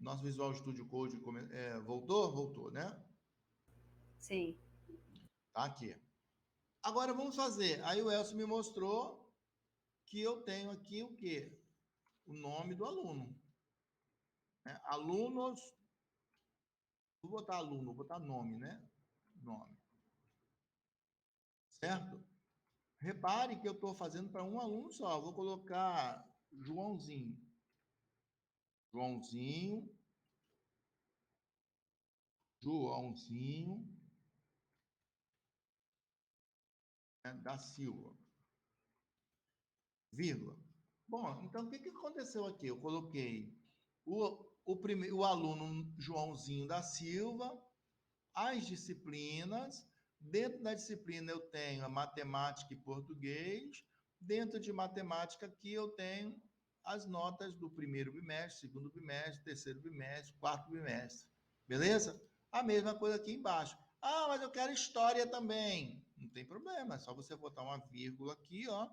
Nosso Visual Studio Code voltou? Voltou, né? Sim. Tá aqui. Agora vamos fazer. Aí o Elcio me mostrou que eu tenho aqui o quê? O nome do aluno. Alunos. Vou botar aluno, vou botar nome, né? Nome. Certo? Repare que eu estou fazendo para um aluno só. Vou colocar Joãozinho. Joãozinho. Joãozinho da Silva. Vírgula. Bom, então o que aconteceu aqui? Eu coloquei o aluno Joãozinho da Silva, as disciplinas. Dentro da disciplina eu tenho a matemática e português. Dentro de matemática aqui eu tenho as notas do primeiro bimestre, segundo bimestre, terceiro bimestre, quarto bimestre. Beleza? A mesma coisa aqui embaixo. Ah, mas eu quero história também. Não tem problema, é só você botar uma vírgula aqui, ó,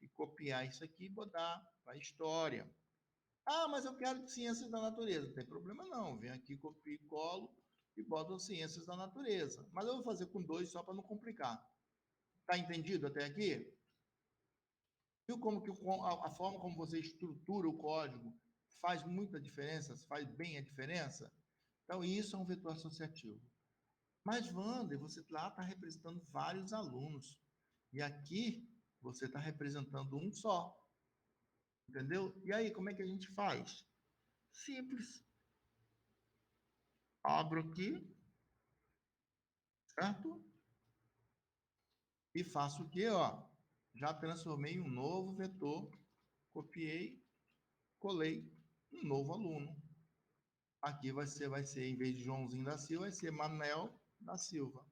e copiar isso aqui e botar para história. Ah, mas eu quero ciências da natureza. Não tem problema não. Vem aqui, copio e colo e boto ciências da natureza. Mas eu vou fazer com 2 só para não complicar. Tá entendido até aqui? Viu como que a forma como você estrutura o código faz muita diferença, faz bem a diferença? Então, isso é um vetor associativo. Mas, Wander, você lá está representando vários alunos. E aqui, você está representando um só. Entendeu? E aí, como é que a gente faz? Simples. Abro aqui, certo? E faço o quê? Ó, já transformei em um novo vetor, copiei, colei um novo aluno. Aqui vai ser, em vez de Joãozinho da Silva, vai ser Manel da Silva.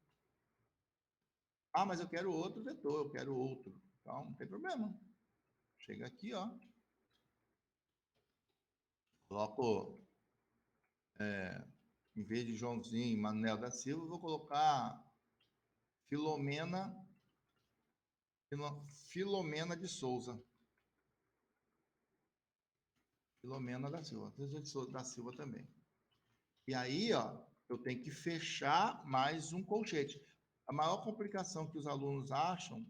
Ah, mas eu quero outro vetor, eu quero outro. Então, não tem problema. Chega aqui, ó. Coloco, em vez de Joãozinho, Manel da Silva, vou colocar Filomena de Souza. Filomena da Silva. Da Silva também. E aí, ó, eu tenho que fechar mais um colchete. A maior complicação que os alunos acham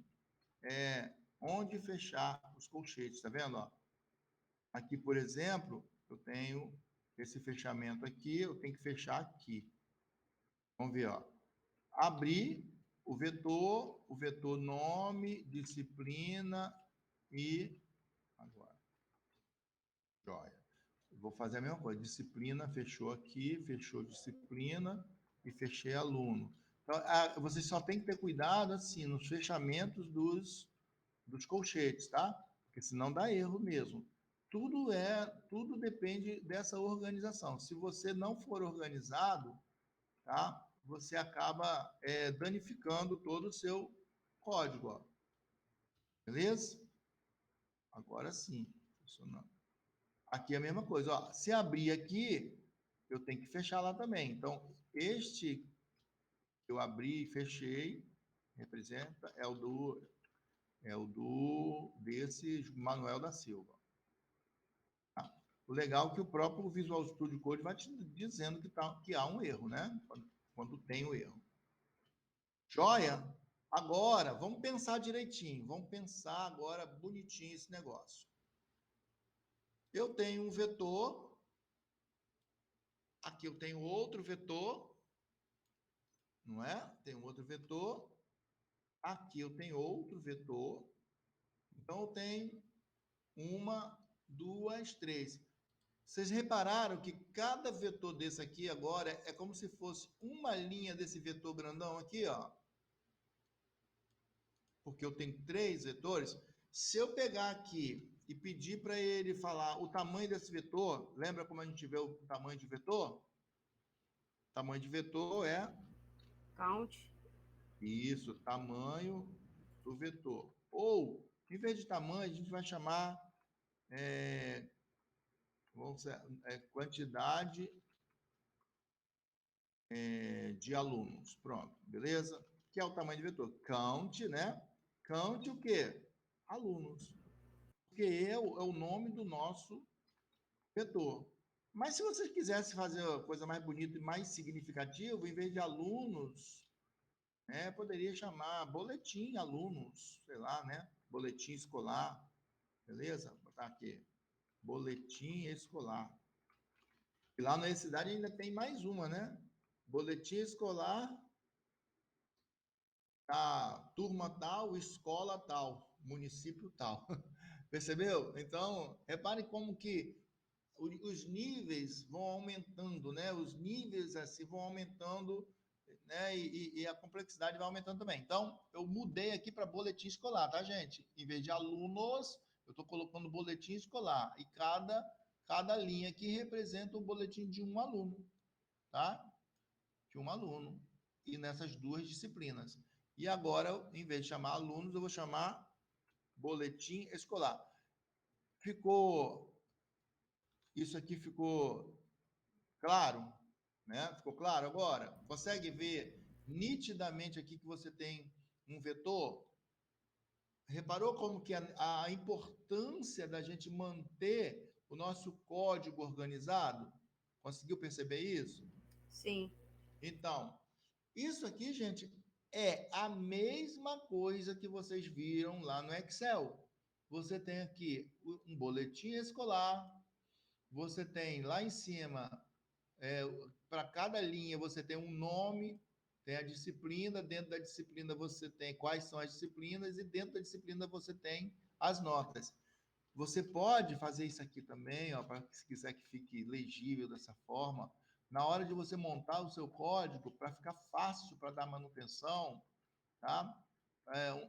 é onde fechar os colchetes, tá vendo? Ó? Aqui, por exemplo, eu tenho esse fechamento aqui, eu tenho que fechar aqui. Vamos ver, ó. Abrir o vetor nome, disciplina e agora. Joia. Vou fazer a mesma coisa. Disciplina, fechou aqui, fechou disciplina e fechei aluno. Então, você só tem que ter cuidado, assim, nos fechamentos dos colchetes, tá? Porque senão dá erro mesmo. Tudo depende dessa organização. Se você não for organizado, tá? Você acaba danificando todo o seu código, ó. Beleza? Agora sim, funcionando. Aqui é a mesma coisa, ó. Se abrir aqui, eu tenho que fechar lá também. Então, este que eu abri e fechei, representa, é o do desse Manuel da Silva. Tá? O legal é que o próprio Visual Studio Code vai te dizendo que há um erro, né? Quando tem o erro. Joia? Agora, vamos pensar direitinho. Vamos pensar agora bonitinho esse negócio. Eu tenho um vetor. Aqui eu tenho outro vetor. Não é? Tem um outro vetor. Aqui eu tenho outro vetor. Então, eu tenho uma, duas, três. Vocês repararam que cada vetor desse aqui agora é como se fosse uma linha desse vetor grandão aqui, ó. Porque eu tenho 3 vetores. Se eu pegar aqui e pedir para ele falar o tamanho desse vetor, lembra como a gente vê o tamanho de vetor? O tamanho de vetor é... Count. Isso, tamanho do vetor. Ou, em vez de tamanho, a gente vai chamar quantidade de alunos. Pronto, beleza? Que é o tamanho de vetor. Count, né? Count o quê? Alunos. Porque é o nome do nosso vetor. Mas se vocês quisessem fazer uma coisa mais bonita e mais significativa, em vez de alunos, poderia chamar boletim alunos, sei lá, né? Boletim escolar, beleza? Vou botar aqui, boletim escolar. E lá na universidade ainda tem mais uma, né? Boletim escolar, turma tal, escola tal, município tal. Percebeu? Então, repare como que os níveis vão aumentando, né? Os níveis assim vão aumentando, né? E a complexidade vai aumentando também. Então, eu mudei aqui para boletim escolar, tá, gente? Em vez de alunos, eu estou colocando boletim escolar. E cada linha aqui representa um boletim de um aluno, tá? De um aluno. E nessas duas disciplinas. E agora, em vez de chamar alunos, eu vou chamar boletim escolar. Isso aqui ficou claro, né? Ficou claro agora? Consegue ver nitidamente aqui que você tem um vetor? Reparou como que a importância da gente manter o nosso código organizado? Conseguiu perceber isso? Sim. Então, isso aqui, gente, é a mesma coisa que vocês viram lá no Excel. Você tem aqui um boletim escolar, você tem lá em cima, para cada linha você tem um nome, tem a disciplina, dentro da disciplina você tem quais são as disciplinas e dentro da disciplina você tem as notas. Você pode fazer isso aqui também, para se quiser que fique legível dessa forma, na hora de você montar o seu código, para ficar fácil para dar manutenção, tá?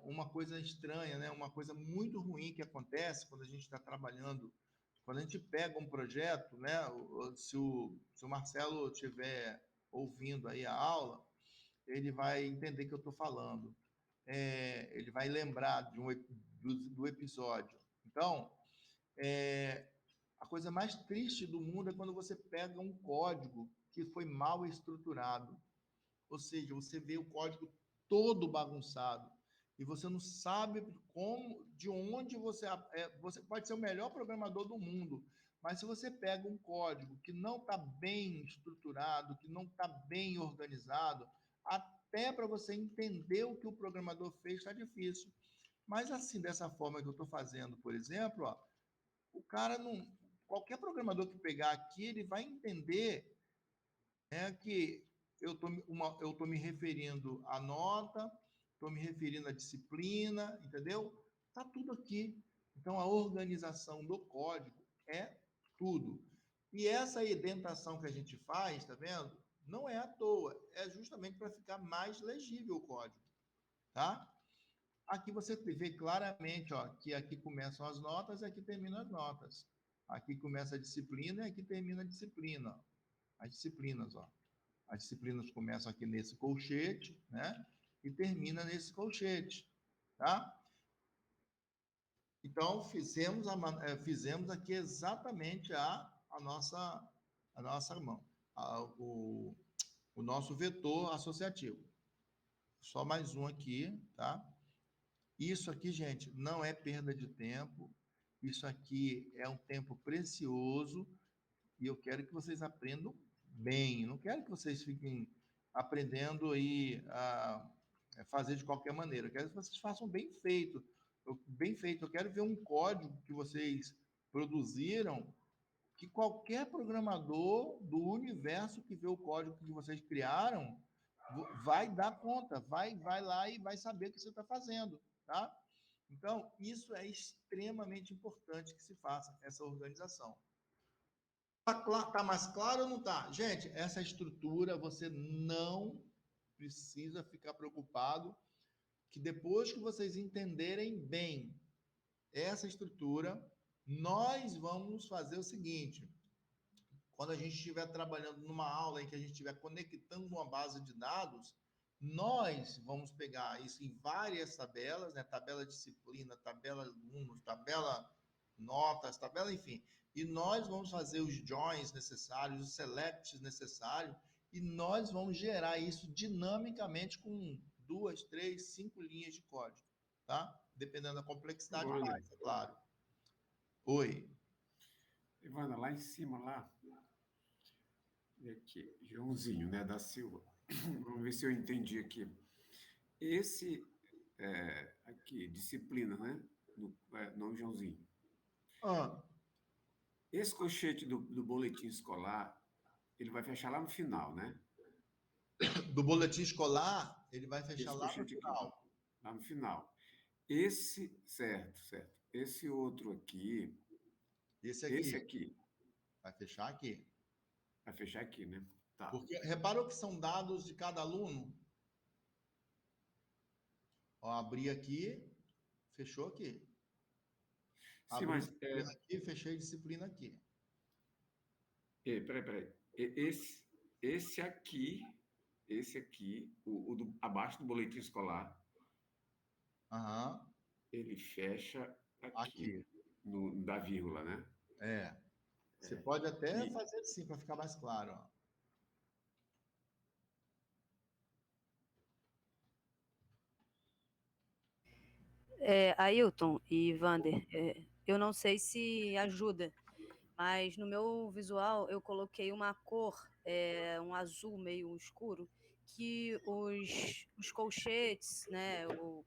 Uma coisa estranha, né? Uma coisa muito ruim que acontece quando a gente está trabalhando, quando a gente pega um projeto, né? Se o Marcelo estiver ouvindo aí a aula, ele vai entender que eu estou falando. Ele vai lembrar do episódio. Então, a coisa mais triste do mundo é quando você pega um código que foi mal estruturado. Ou seja, você vê o código todo bagunçado e você não sabe como, de onde você pode ser o melhor programador do mundo, mas se você pega um código que não está bem estruturado, que não está bem organizado, até para você entender o que o programador fez está difícil. Mas assim, dessa forma que eu estou fazendo, por exemplo, ó, o cara não, qualquer programador que pegar aqui, ele vai entender, que eu tô me referindo à nota, estou me referindo à disciplina, entendeu? Está tudo aqui. Então, a organização do código é tudo. E essa indentação que a gente faz, tá vendo? Não é à toa, é justamente para ficar mais legível o código, tá? Aqui você vê claramente, ó, que aqui começam as notas e aqui terminam as notas. Aqui começa a disciplina e aqui termina a disciplina. As disciplinas, ó. As disciplinas começam aqui nesse colchete, né? E termina nesse colchete, tá? Então, fizemos aqui exatamente a nossa mão, o nosso vetor associativo. Só mais um aqui, tá? Isso aqui, gente, não é perda de tempo. Isso aqui é um tempo precioso e eu quero que vocês aprendam bem. Não quero que vocês fiquem aprendendo aí a fazer de qualquer maneira. Eu quero que vocês façam bem feito. Bem feito. Eu quero ver um código que vocês produziram que qualquer programador do universo que vê o código que vocês criaram vai dar conta, vai lá e vai saber o que você está fazendo, tá? Então, isso é extremamente importante que se faça, essa organização. Tá mais claro ou não tá? Gente, essa estrutura você não precisa ficar preocupado, que depois que vocês entenderem bem essa estrutura, nós vamos fazer o seguinte: quando a gente estiver trabalhando numa aula em que a gente estiver conectando uma base de dados, nós vamos pegar isso em várias tabelas, né? Tabela disciplina, tabela alunos, tabela notas, tabela, enfim. E nós vamos fazer os joins necessários, os selects necessários, e nós vamos gerar isso dinamicamente com 2, 3, 5 linhas de código, tá? Dependendo da complexidade, Olha, mais, é claro. Oi. Ivana, lá em cima, lá, Aqui, Joãozinho, né, da Silva. Vamos ver se eu entendi aqui. Esse, aqui, disciplina, né? Não, Joãozinho. Ah, Esse colchete do boletim escolar, ele vai fechar lá no final, né? do boletim escolar, ele vai fechar Esse lá no colchete aqui, final. lá no final. Esse, certo, certo. Esse outro aqui, Esse esse aqui aqui, vai fechar aqui. vai fechar aqui, né? Tá. Porque reparou que são dados de cada aluno? Ó, abri aqui, fechou aqui. Sim, Abri mas, disciplina aqui, fechei disciplina aqui. peraí. Esse aqui, abaixo do boletim escolar, Aham, ele fecha aqui, aqui. no, da vírgula, né? É. Você pode até E, fazer assim para ficar mais claro. Ó. Ailton e Vander, eu não sei se ajuda, mas no meu visual eu coloquei uma cor, um azul meio escuro, que os colchetes, né, os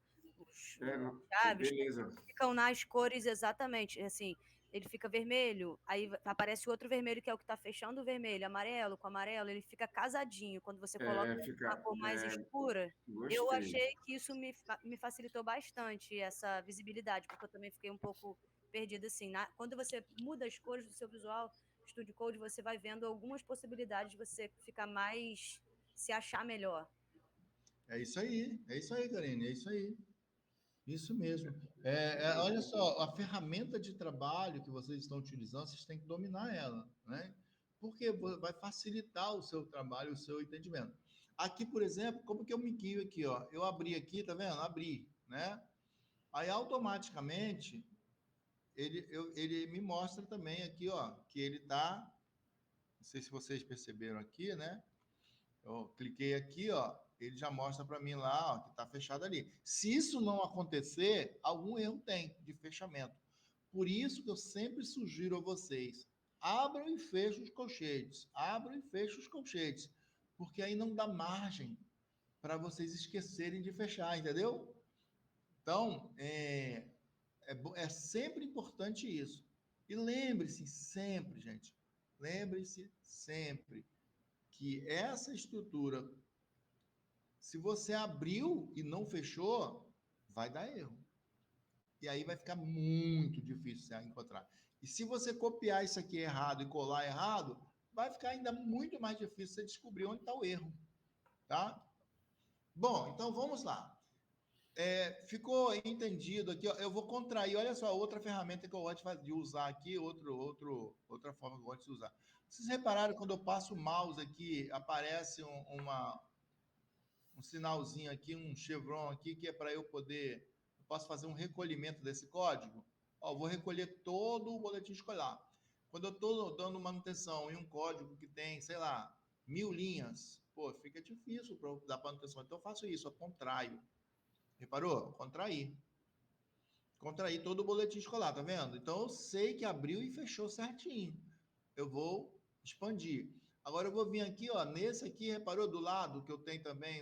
chaves, beleza. ficam nas cores exatamente, assim, ele fica vermelho, aí aparece outro vermelho que é o que está fechando o vermelho, amarelo com amarelo, ele fica casadinho. Quando você coloca uma cor mais escura, eu Gostei. achei que isso me facilitou bastante essa visibilidade, porque eu também fiquei um pouco perdida assim. Quando você muda as cores do seu visual, Studio Code, você vai vendo algumas possibilidades de você ficar mais, se achar melhor. É isso aí, Karine, é isso aí. Isso mesmo. Olha só, a ferramenta de trabalho que vocês estão utilizando, vocês têm que dominar ela, né? Porque vai facilitar o seu trabalho, o seu entendimento. Aqui, por exemplo, como que eu me guio aqui, ó? Eu abri aqui, tá vendo? Abri, né? Aí automaticamente ele me mostra também aqui, ó, que ele tá. Não sei se vocês perceberam aqui, né? Eu cliquei aqui, ó, ele já mostra para mim lá, ó, que está fechado ali. Se isso não acontecer, algum erro tem de fechamento. Por isso que eu sempre sugiro a vocês, abram e fechem os colchetes, abram e fechem os colchetes, porque aí não dá margem para vocês esquecerem de fechar, entendeu? Então, é sempre importante isso. E lembre-se sempre, gente, lembre-se sempre que essa estrutura, se você abriu e não fechou, vai dar erro. E aí vai ficar muito difícil você encontrar. E se você copiar isso aqui errado e colar errado, vai ficar ainda muito mais difícil você descobrir onde está o erro. Tá? Bom, então vamos lá. Ficou entendido aqui, ó, eu vou contrair, olha só, outra ferramenta que eu gosto de usar aqui, outra forma que eu gosto de usar. Vocês repararam, quando eu passo o mouse aqui, aparece um sinalzinho aqui, um chevron aqui, que é para eu poder, eu posso fazer um recolhimento desse código. Ó, vou recolher todo o boletim escolar. Quando eu estou dando manutenção em um código que tem, sei lá, 1000 linhas, pô, fica difícil para dar manutenção. Então eu faço isso, eu contraio. Reparou? Contrair. Contrair todo o boletim escolar, tá vendo? Então eu sei que abriu e fechou certinho. Eu vou expandir. Agora eu vou vir aqui, ó, nesse aqui, reparou do lado que eu tenho também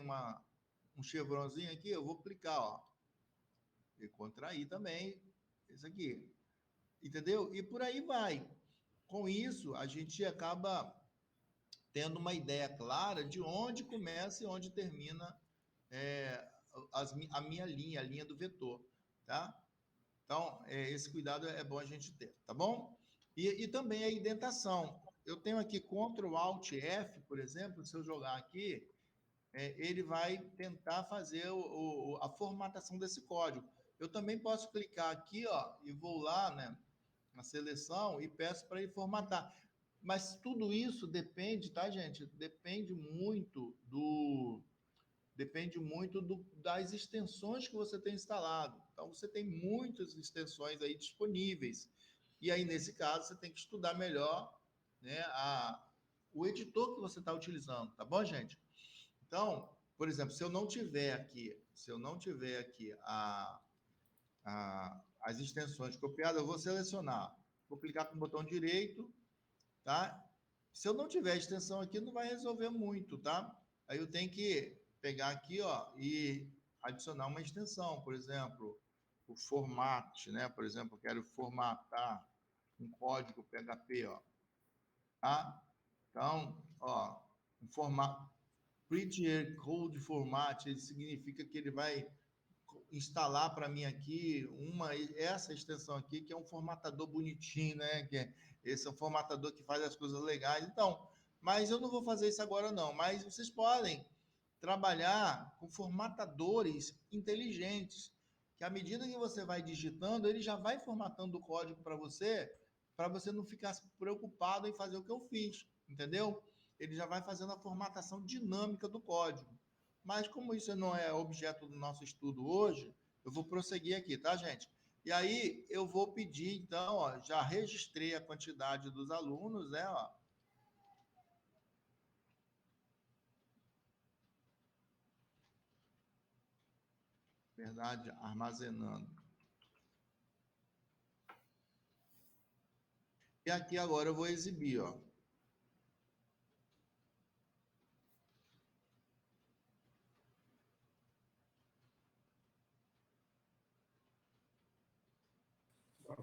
um chevronzinho aqui, eu vou clicar, ó, e contrair também esse aqui. Entendeu? E por aí vai. Com isso, a gente acaba tendo uma ideia clara de onde começa e onde termina a minha linha, a linha do vetor, tá? Então, esse cuidado é bom a gente ter, tá bom? E também a indentação. Eu tenho aqui Ctrl Alt F, por exemplo, se eu jogar aqui, ele vai tentar fazer a formatação desse código. Eu também posso clicar aqui, ó, e vou lá, né, na seleção e peço para ele formatar. Mas tudo isso depende, tá, gente? Depende muito das extensões que você tem instalado. Então, você tem muitas extensões aí disponíveis. E aí, nesse caso, você tem que estudar melhor, né, o editor que você está utilizando, tá bom, gente? Então, por exemplo, se eu não tiver aqui as extensões copiadas, eu vou selecionar. Vou clicar com o botão direito, tá? Se eu não tiver extensão aqui, não vai resolver muito, tá? Aí eu tenho que pegar aqui, ó, e adicionar uma extensão, por exemplo, o format, né? Por exemplo, eu quero formatar um código PHP, ó, tá? Então, ó, um formato Prettier Code Format, ele significa que ele vai instalar para mim aqui essa extensão aqui, que é um formatador bonitinho, né? Esse é um formatador que faz as coisas legais. Então, mas eu não vou fazer isso agora, não. Mas vocês podem trabalhar com formatadores inteligentes, que à medida que você vai digitando, ele já vai formatando o código para você não ficar preocupado em fazer o que eu fiz, entendeu? Ele já vai fazendo a formatação dinâmica do código. Mas como isso não é objeto do nosso estudo hoje, eu vou prosseguir aqui, tá, gente? E aí eu vou pedir, então, ó, já registrei a quantidade dos alunos, né? Ó. Verdade, armazenando. E aqui agora eu vou exibir, ó.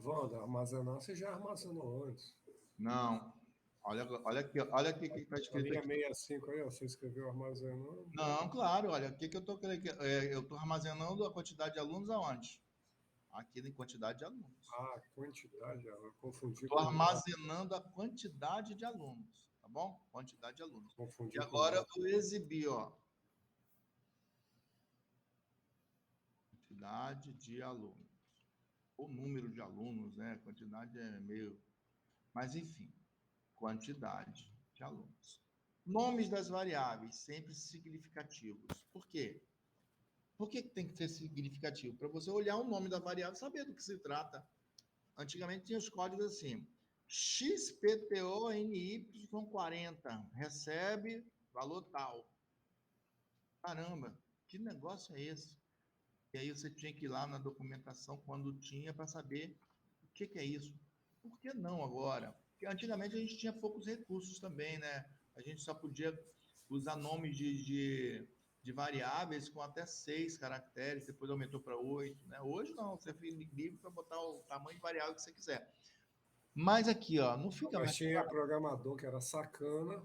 Wanda, armazenar você já armazenou antes. Não. Olha aqui o que está A escrito linha aqui. 65 aí, ó, você escreveu armazenando. Não, claro, olha, o que eu estou eu estou armazenando a quantidade de alunos aonde? Aqui em quantidade de alunos. Ah, quantidade, eu confundi Estou com armazenando a quantidade de alunos, tá bom? Quantidade de alunos. confundi E com agora eu nota. vou exibir, ó. Quantidade de alunos. Ou número de alunos, né? Quantidade é meio. Mas, enfim, quantidade de alunos. Nomes das variáveis, sempre significativos. Por quê? Por que tem que ser significativo? Para você olhar o nome da variável e saber do que se trata. Antigamente tinha os códigos assim: XPTONY40 recebe valor tal. Caramba, que negócio é esse? E aí você tinha que ir lá na documentação quando tinha para saber o que é isso. Por que não agora? Porque antigamente a gente tinha poucos recursos também, né? A gente só podia usar nomes de variáveis com até 6 caracteres, depois aumentou para 8, né? Hoje não, você fica livre para botar o tamanho de variável que você quiser. Mas aqui, ó, não fica Mas mais tinha programador que era sacana,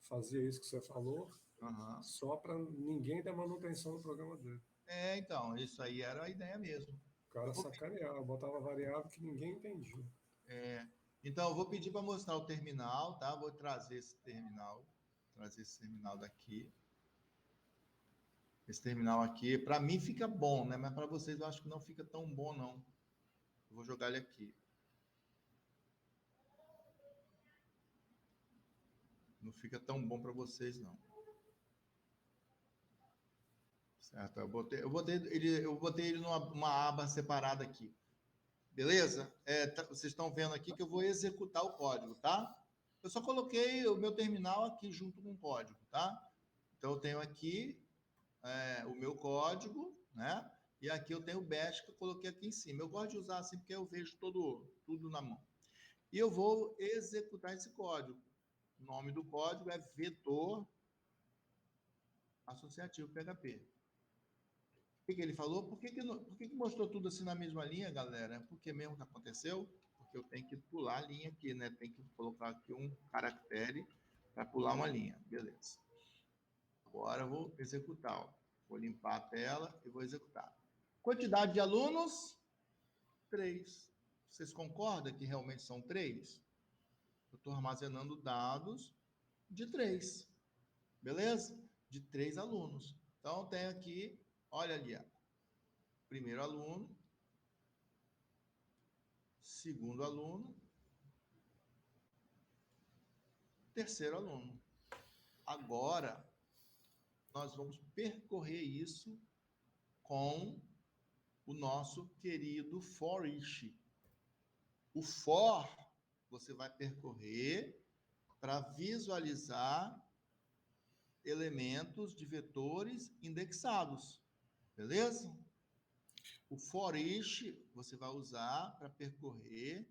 fazia isso que você falou, Uhum. só para ninguém dar manutenção no programa dele. É, então, isso aí era a ideia mesmo. O cara sacaneava, botava variável que ninguém entendia. Então, eu vou pedir para mostrar o terminal, tá? Vou trazer esse terminal daqui. Esse terminal aqui, para mim fica bom, né? Mas para vocês eu acho que não fica tão bom, não. Eu vou jogar ele aqui. Não fica tão bom para vocês, não. Certo? Eu botei ele numa aba separada aqui. Beleza? Vocês estão vendo aqui que eu vou executar o código, tá? Eu só coloquei o meu terminal aqui junto com o código, tá? Então eu tenho aqui o meu código, né? E aqui eu tenho o bash que eu coloquei aqui em cima. Eu gosto de usar assim porque eu vejo tudo na mão. E eu vou executar esse código. O nome do código é vetor associativo PHP. O que ele falou? Por que mostrou tudo assim na mesma linha, galera? Porque mesmo que aconteceu? Porque eu tenho que pular a linha aqui, né? Tem que colocar aqui um caractere para pular uma linha. Beleza. Agora eu vou executar. Ó. Vou limpar a tela e vou executar. Quantidade de alunos? 3. Vocês concordam que realmente são 3? Eu estou armazenando dados de 3. Beleza? De 3 alunos. Então, eu tenho aqui, olha ali, ó. Primeiro aluno, segundo aluno, terceiro aluno. Agora, nós vamos percorrer isso com o nosso querido for each. O for você vai percorrer para visualizar elementos de vetores indexados, beleza? O for each você vai usar para percorrer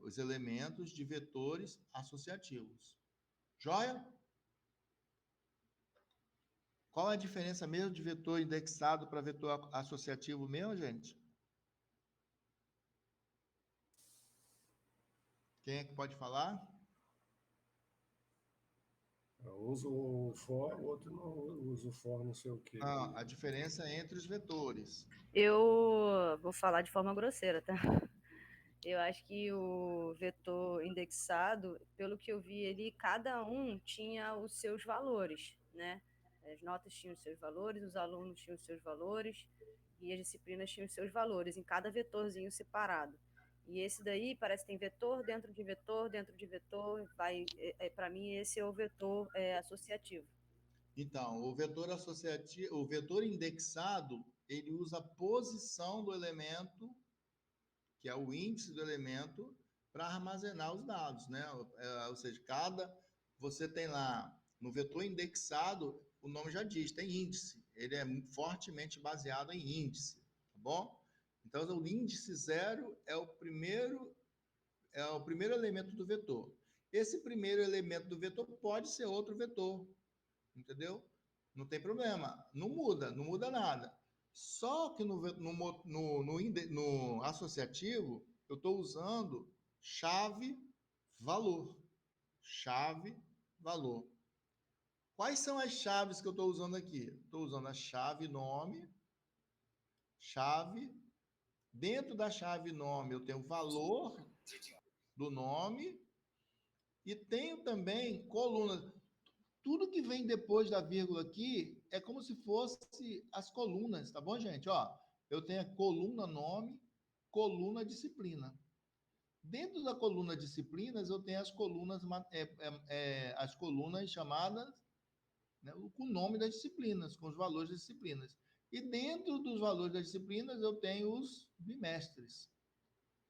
os elementos de vetores associativos. Joia? Qual é a diferença mesmo de vetor indexado para vetor associativo mesmo, gente? Quem é que pode falar? Eu uso o for, o outro não usa o for, não sei o quê. Não, a diferença é entre os vetores. Eu vou falar de forma grosseira, tá? Eu acho que o vetor indexado, pelo que eu vi ali, cada um tinha os seus valores, né? As notas tinham os seus valores, os alunos tinham os seus valores e as disciplinas tinham os seus valores em cada vetorzinho separado. E esse daí parece que tem vetor dentro de vetor, dentro de vetor. Para mim, esse é o vetor associativo. Então, o vetor associativo, o vetor indexado, ele usa a posição do elemento, que é o índice do elemento, para armazenar os dados, né? Ou seja, você tem lá no vetor indexado, o nome já diz, tem índice. Ele é fortemente baseado em índice, tá bom? Então, o índice 0 é o primeiro elemento do vetor. Esse primeiro elemento do vetor pode ser outro vetor, entendeu? Não tem problema, não muda nada. Só que no associativo, eu estou usando chave-valor. Chave-valor. Quais são as chaves que eu estou usando aqui? Estou usando a chave nome, chave. Dentro da chave nome, eu tenho o valor do nome e tenho também colunas. Tudo que vem depois da vírgula aqui é como se fosse as colunas, tá bom, gente? Ó, eu tenho a coluna nome, coluna disciplina. Dentro da coluna disciplinas, eu tenho as colunas chamadas, né, com o nome das disciplinas, com os valores das disciplinas. E dentro dos valores das disciplinas, eu tenho os bimestres.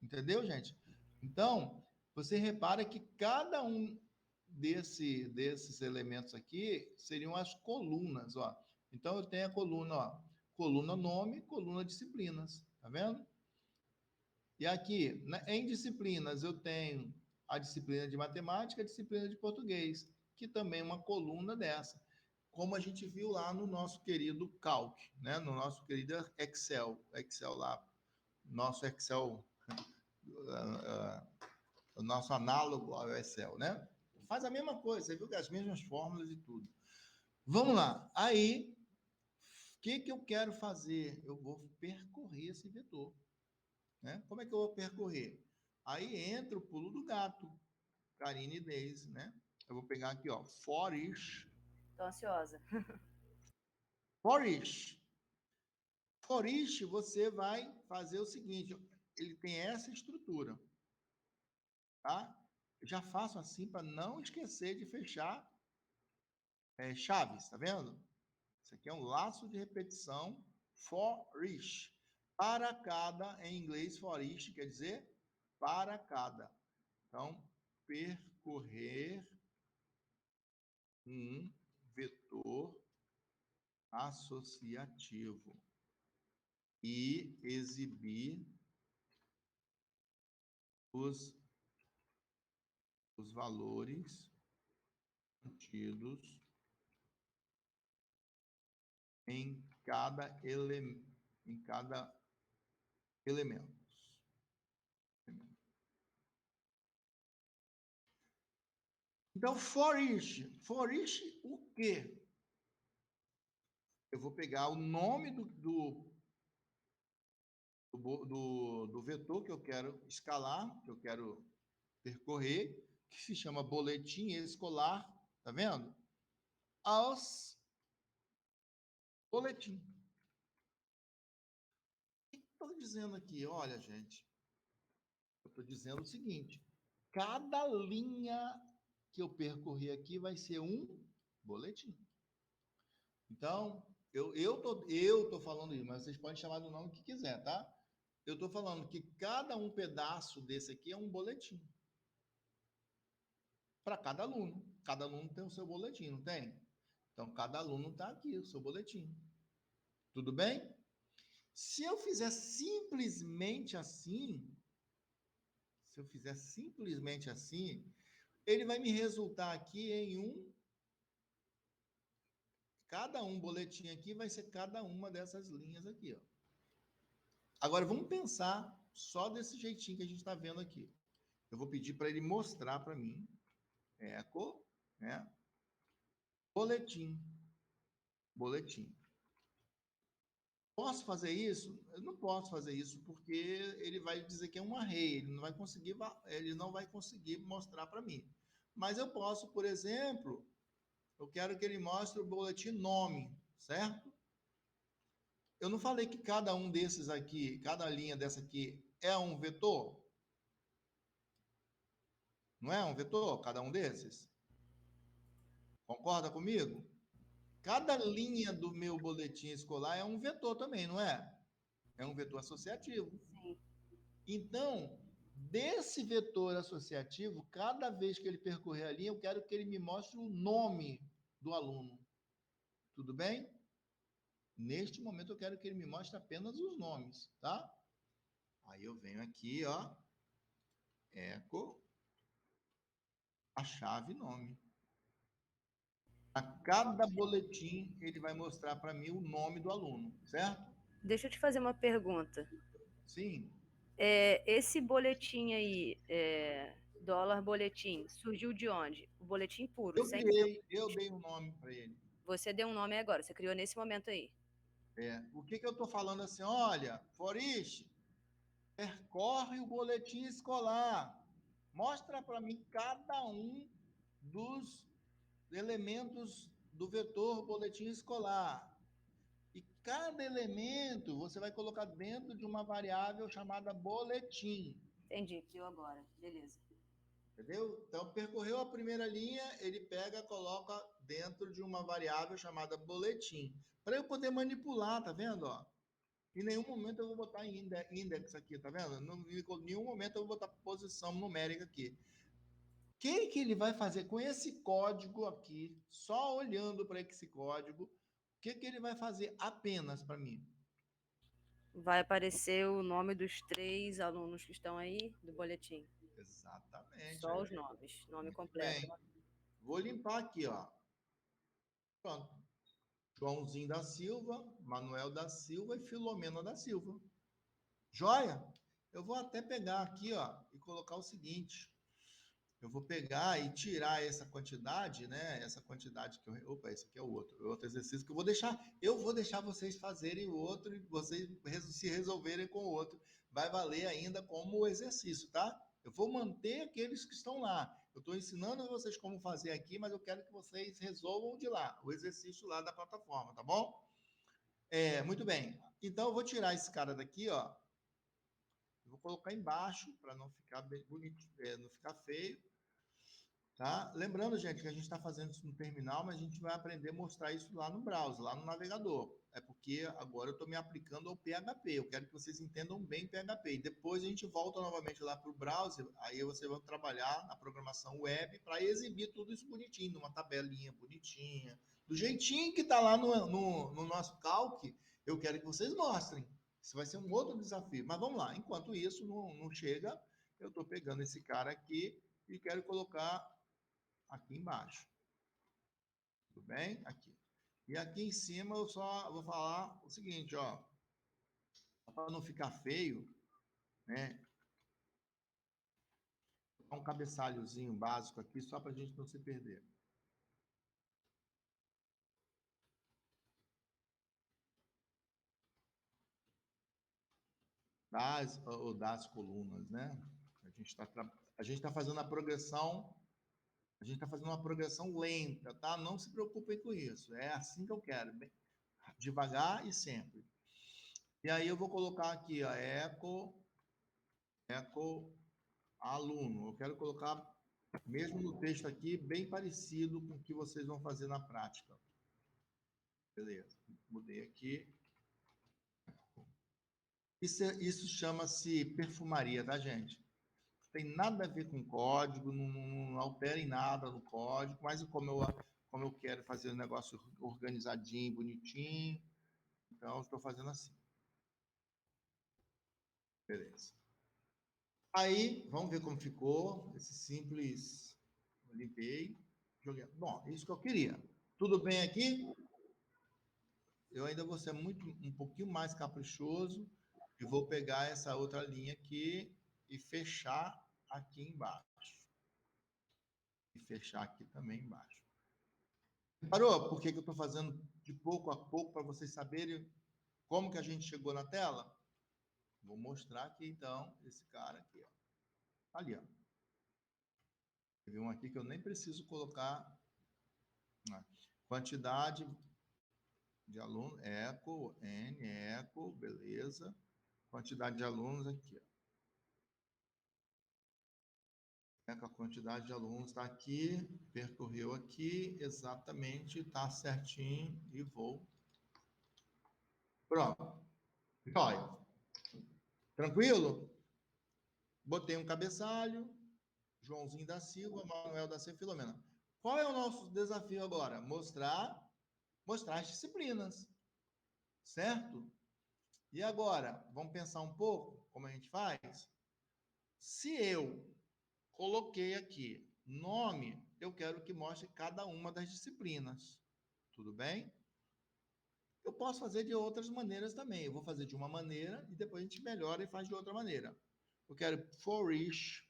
Entendeu, gente? Então, você repara que cada um desses elementos aqui seriam as colunas, ó. Então, eu tenho a coluna, ó, coluna nome, coluna disciplinas, tá vendo? E aqui, em disciplinas, eu tenho a disciplina de matemática, a disciplina de português, que também é uma coluna dessa, como a gente viu lá no nosso querido Calc, né? No nosso querido Excel lá, nosso Excel, o nosso análogo ao Excel, né? Faz a mesma coisa, você viu que as mesmas fórmulas e tudo. Vamos lá. Aí, o que eu quero fazer? Eu vou percorrer esse vetor. Né? Como é que eu vou percorrer? Aí entra o pulo do gato, Karine e Daisy, né? Eu vou pegar aqui, ó, for each. Tô ansiosa. For each. For each, você vai fazer o seguinte, ele tem essa estrutura, tá? Eu já faço assim para não esquecer de fechar chaves, tá vendo? Isso aqui é um laço de repetição for each. Para cada, em inglês, for each quer dizer para cada. Então, percorrer um vetor associativo e exibir os valores contidos em cada elemento. Então, for each o quê? Eu vou pegar o nome do vetor que eu quero escalar, que eu quero percorrer, que se chama boletim escolar, tá vendo? Aos boletim. O que estou dizendo aqui? Olha, gente, eu estou dizendo o seguinte, cada linha que eu percorrer aqui vai ser um boletim. Então, eu tô falando isso, mas vocês podem chamar do nome que quiser, tá? Eu estou falando que cada um pedaço desse aqui é um boletim. Para cada aluno. Cada aluno tem o seu boletim, não tem? Então, cada aluno está aqui, o seu boletim. Tudo bem? Se eu fizer simplesmente assim, se eu fizer simplesmente assim, ele vai me resultar aqui em cada boletim aqui vai ser cada uma dessas linhas aqui, ó. Agora, vamos pensar só desse jeitinho que a gente está vendo aqui. Eu vou pedir para ele mostrar para mim, eco, né? Boletim. Posso fazer isso? Eu não posso fazer isso porque ele vai dizer que é um array, ele não vai conseguir mostrar para mim. Mas eu posso, por exemplo, eu quero que ele mostre o boletim nome, certo? Eu não falei que cada um desses aqui, cada linha dessa aqui é um vetor? Não é um vetor, cada um desses? Concorda comigo? Cada linha do meu boletim escolar é um vetor também, não é? É um vetor associativo. Sim. Então, desse vetor associativo, cada vez que ele percorrer a linha, eu quero que ele me mostre o nome do aluno. Tudo bem? Neste momento, eu quero que ele me mostre apenas os nomes, tá? Aí eu venho aqui, ó, eco, a chave nome. A cada boletim, ele vai mostrar para mim o nome do aluno, certo? Deixa eu te fazer uma pergunta. Sim. Esse boletim aí, dólar boletim, surgiu de onde? O boletim puro, Eu sem... criei, eu dei um nome para ele. Você deu um nome agora, você criou nesse momento aí. O que eu estou falando assim? Olha, Foriste, percorre o boletim escolar. Mostra para mim cada um dos elementos do vetor boletim escolar. E cada elemento você vai colocar dentro de uma variável chamada boletim. Entendi, criou agora, beleza. Entendeu? Então, percorreu a primeira linha, ele pega, coloca dentro de uma variável chamada boletim. Para eu poder manipular, tá vendo? Ó? Em nenhum momento eu vou botar index aqui, tá vendo? Em nenhum momento eu vou botar posição numérica aqui. O que ele vai fazer com esse código aqui, só olhando para esse código, o que ele vai fazer apenas para mim? Vai aparecer o nome dos 3 alunos que estão aí do boletim. Exatamente. Só os nomes, nome Muito completo. bem. Vou limpar aqui, ó. Pronto. Joãozinho da Silva, Manuel da Silva e Filomena da Silva. Joia? Eu vou até pegar aqui, ó, e colocar o seguinte. Eu vou pegar e tirar essa quantidade, né? Essa quantidade que eu... Opa, esse aqui é o outro exercício que eu vou deixar. Eu vou deixar vocês fazerem o outro e vocês se resolverem com o outro. Vai valer ainda como exercício, tá? Eu vou manter aqueles que estão lá. Eu estou ensinando vocês como fazer aqui, mas eu quero que vocês resolvam de lá, o exercício lá da plataforma, tá bom? Muito bem. Então, eu vou tirar esse cara daqui, ó. Eu vou colocar embaixo para não ficar bem bonito, não ficar feio. Tá? Lembrando, gente, que a gente está fazendo isso no terminal, mas a gente vai aprender a mostrar isso lá no browser, lá no navegador. É porque agora eu estou me aplicando ao PHP. Eu quero que vocês entendam bem PHP. E depois a gente volta novamente lá para o browser. Aí você vai trabalhar na programação web para exibir tudo isso bonitinho, numa tabelinha bonitinha. Do jeitinho que está lá no nosso calc, eu quero que vocês mostrem. Isso vai ser um outro desafio. Mas vamos lá. Enquanto isso não chega, eu estou pegando esse cara aqui e quero colocar aqui embaixo. Tudo bem? Aqui. E aqui em cima eu só vou falar o seguinte, ó. Para não ficar feio, né? Um cabeçalhozinho básico aqui, só para a gente não se perder. Das colunas, né? A gente está fazendo a progressão. A gente está fazendo uma progressão lenta, tá? Não se preocupem com isso. É assim que eu quero. Bem, devagar e sempre. E aí eu vou colocar aqui, ó, eco aluno. Eu quero colocar, mesmo no texto aqui, bem parecido com o que vocês vão fazer na prática. Beleza. Mudei aqui. Isso chama-se perfumaria, tá, gente? Não tem nada a ver com código, não alterem nada no código, mas como eu quero fazer o negócio organizadinho, bonitinho, então eu estou fazendo assim. Beleza. Aí, vamos ver como ficou. Esse simples, eu limpei, joguei. Bom, isso que eu queria. Tudo bem aqui? Eu ainda vou ser um pouquinho mais caprichoso e vou pegar essa outra linha aqui e fechar aqui embaixo. E fechar aqui também embaixo. Reparou por que eu estou fazendo de pouco a pouco para vocês saberem como que a gente chegou na tela? Vou mostrar aqui, então, esse cara aqui, ó. Ali, ó. Teve um aqui que eu nem preciso colocar quantidade de alunos, eco, N, eco, beleza. Quantidade de alunos aqui, ó. A quantidade de alunos está aqui, percorreu aqui, exatamente, está certinho e vou. Pronto. Olha, tranquilo? Botei um cabeçalho, Joãozinho da Silva, Manuel da Silva, Filomena. Qual é o nosso desafio agora? Mostrar as disciplinas, certo? E agora, vamos pensar um pouco como a gente faz? Se eu coloquei aqui nome, eu quero que mostre cada uma das disciplinas. Tudo bem? Eu posso fazer de outras maneiras também. Eu vou fazer de uma maneira e depois a gente melhora e faz de outra maneira. Eu quero for each.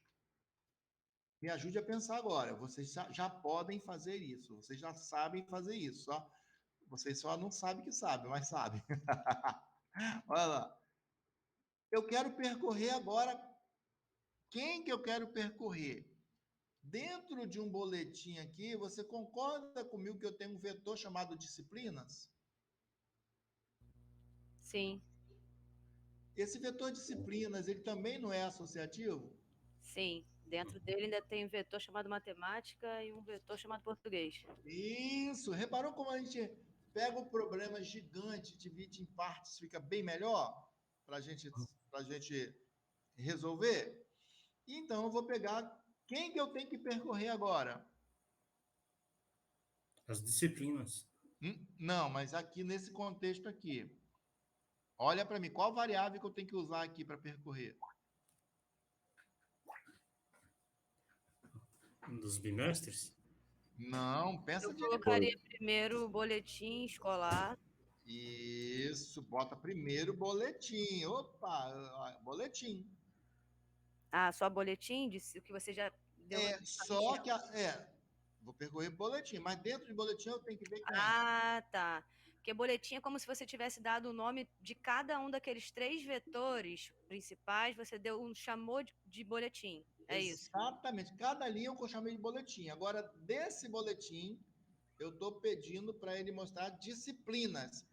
Me ajude a pensar agora. Vocês já podem fazer isso. Vocês já sabem fazer isso. Ó. Vocês só não sabem que sabem, mas sabem. Olha lá. Eu quero percorrer agora. Quem que eu quero percorrer? Dentro de um boletim aqui, você concorda comigo que eu tenho um vetor chamado disciplinas? Sim, Esse vetor disciplinas, ele também não é associativo? sim. Dentro dele ainda tem um vetor chamado matemática e um vetor chamado português. Isso. Reparou como a gente pega um problema gigante, divide em partes, fica bem melhor para a gente resolver? Então, eu vou pegar quem que eu tenho que percorrer agora? As disciplinas. Não, mas aqui nesse contexto aqui. Olha para mim, qual variável que eu tenho que usar aqui para percorrer? Dos bimestres? Não, pensa Eu de. colocaria primeiro o boletim escolar. Isso, bota primeiro boletim. Opa, boletim. Ah, só boletim? O que você já deu. Só que vou percorrer boletim, mas dentro de boletim eu tenho que ver quem. Ah, tá. Porque boletim é como se você tivesse dado o nome de cada um daqueles 3 vetores principais, você chamou de boletim. É isso. Exatamente. Cada linha eu chamei de boletim. Agora, desse boletim, eu estou pedindo para ele mostrar disciplinas.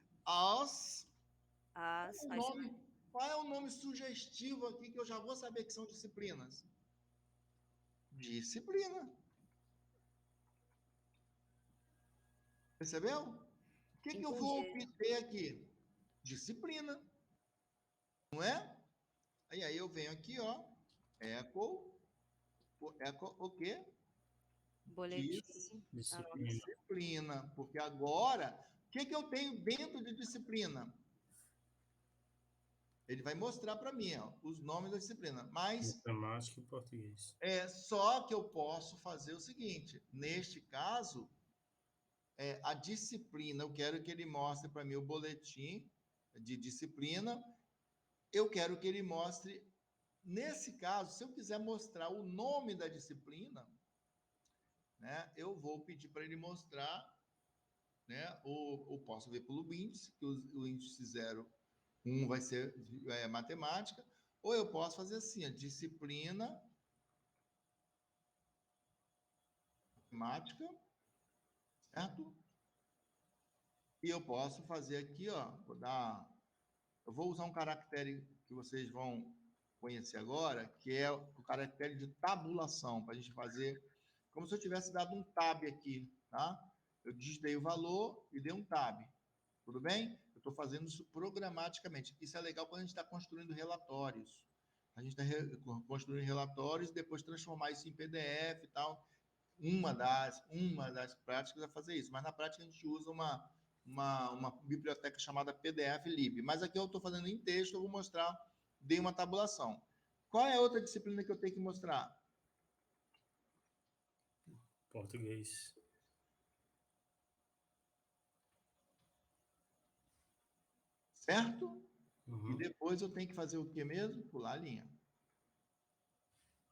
Qual é o nome sugestivo aqui que eu já vou saber que são disciplinas? Disciplina. Percebeu? O que eu vou obter aqui? Disciplina. Não é? E aí eu venho aqui, ó. Eco o quê? Boletim. Disciplina. Porque agora, o que eu tenho dentro de disciplina? Ele vai mostrar para mim, ó, os nomes da disciplina. Mas matemática e português. Só que eu posso fazer o seguinte. Neste caso, a disciplina, eu quero que ele mostre para mim o boletim de disciplina. Eu quero que ele mostre, nesse caso, se eu quiser mostrar o nome da disciplina, né, eu vou pedir para ele mostrar, né, ou posso ver pelo índice, que o índice 0, 1 vai ser matemática, ou eu posso fazer assim, a disciplina matemática, certo? E eu posso fazer aqui, ó, eu vou usar um caractere que vocês vão conhecer agora, que é o caractere de tabulação, para a gente fazer como se eu tivesse dado um tab aqui, tá? Eu digitei o valor e dei um tab. Tudo bem? Eu estou fazendo isso programaticamente. Isso é legal quando a gente está construindo relatórios. A gente está construindo relatórios e depois transformar isso em PDF e tal. Uma das práticas é fazer isso. Mas na prática a gente usa uma biblioteca chamada PDF Lib. Mas aqui eu estou fazendo em texto, eu vou mostrar, dei uma tabulação. Qual é a outra disciplina que eu tenho que mostrar? Português. Certo? E Uhum. depois eu tenho que fazer o que mesmo? Pular a linha.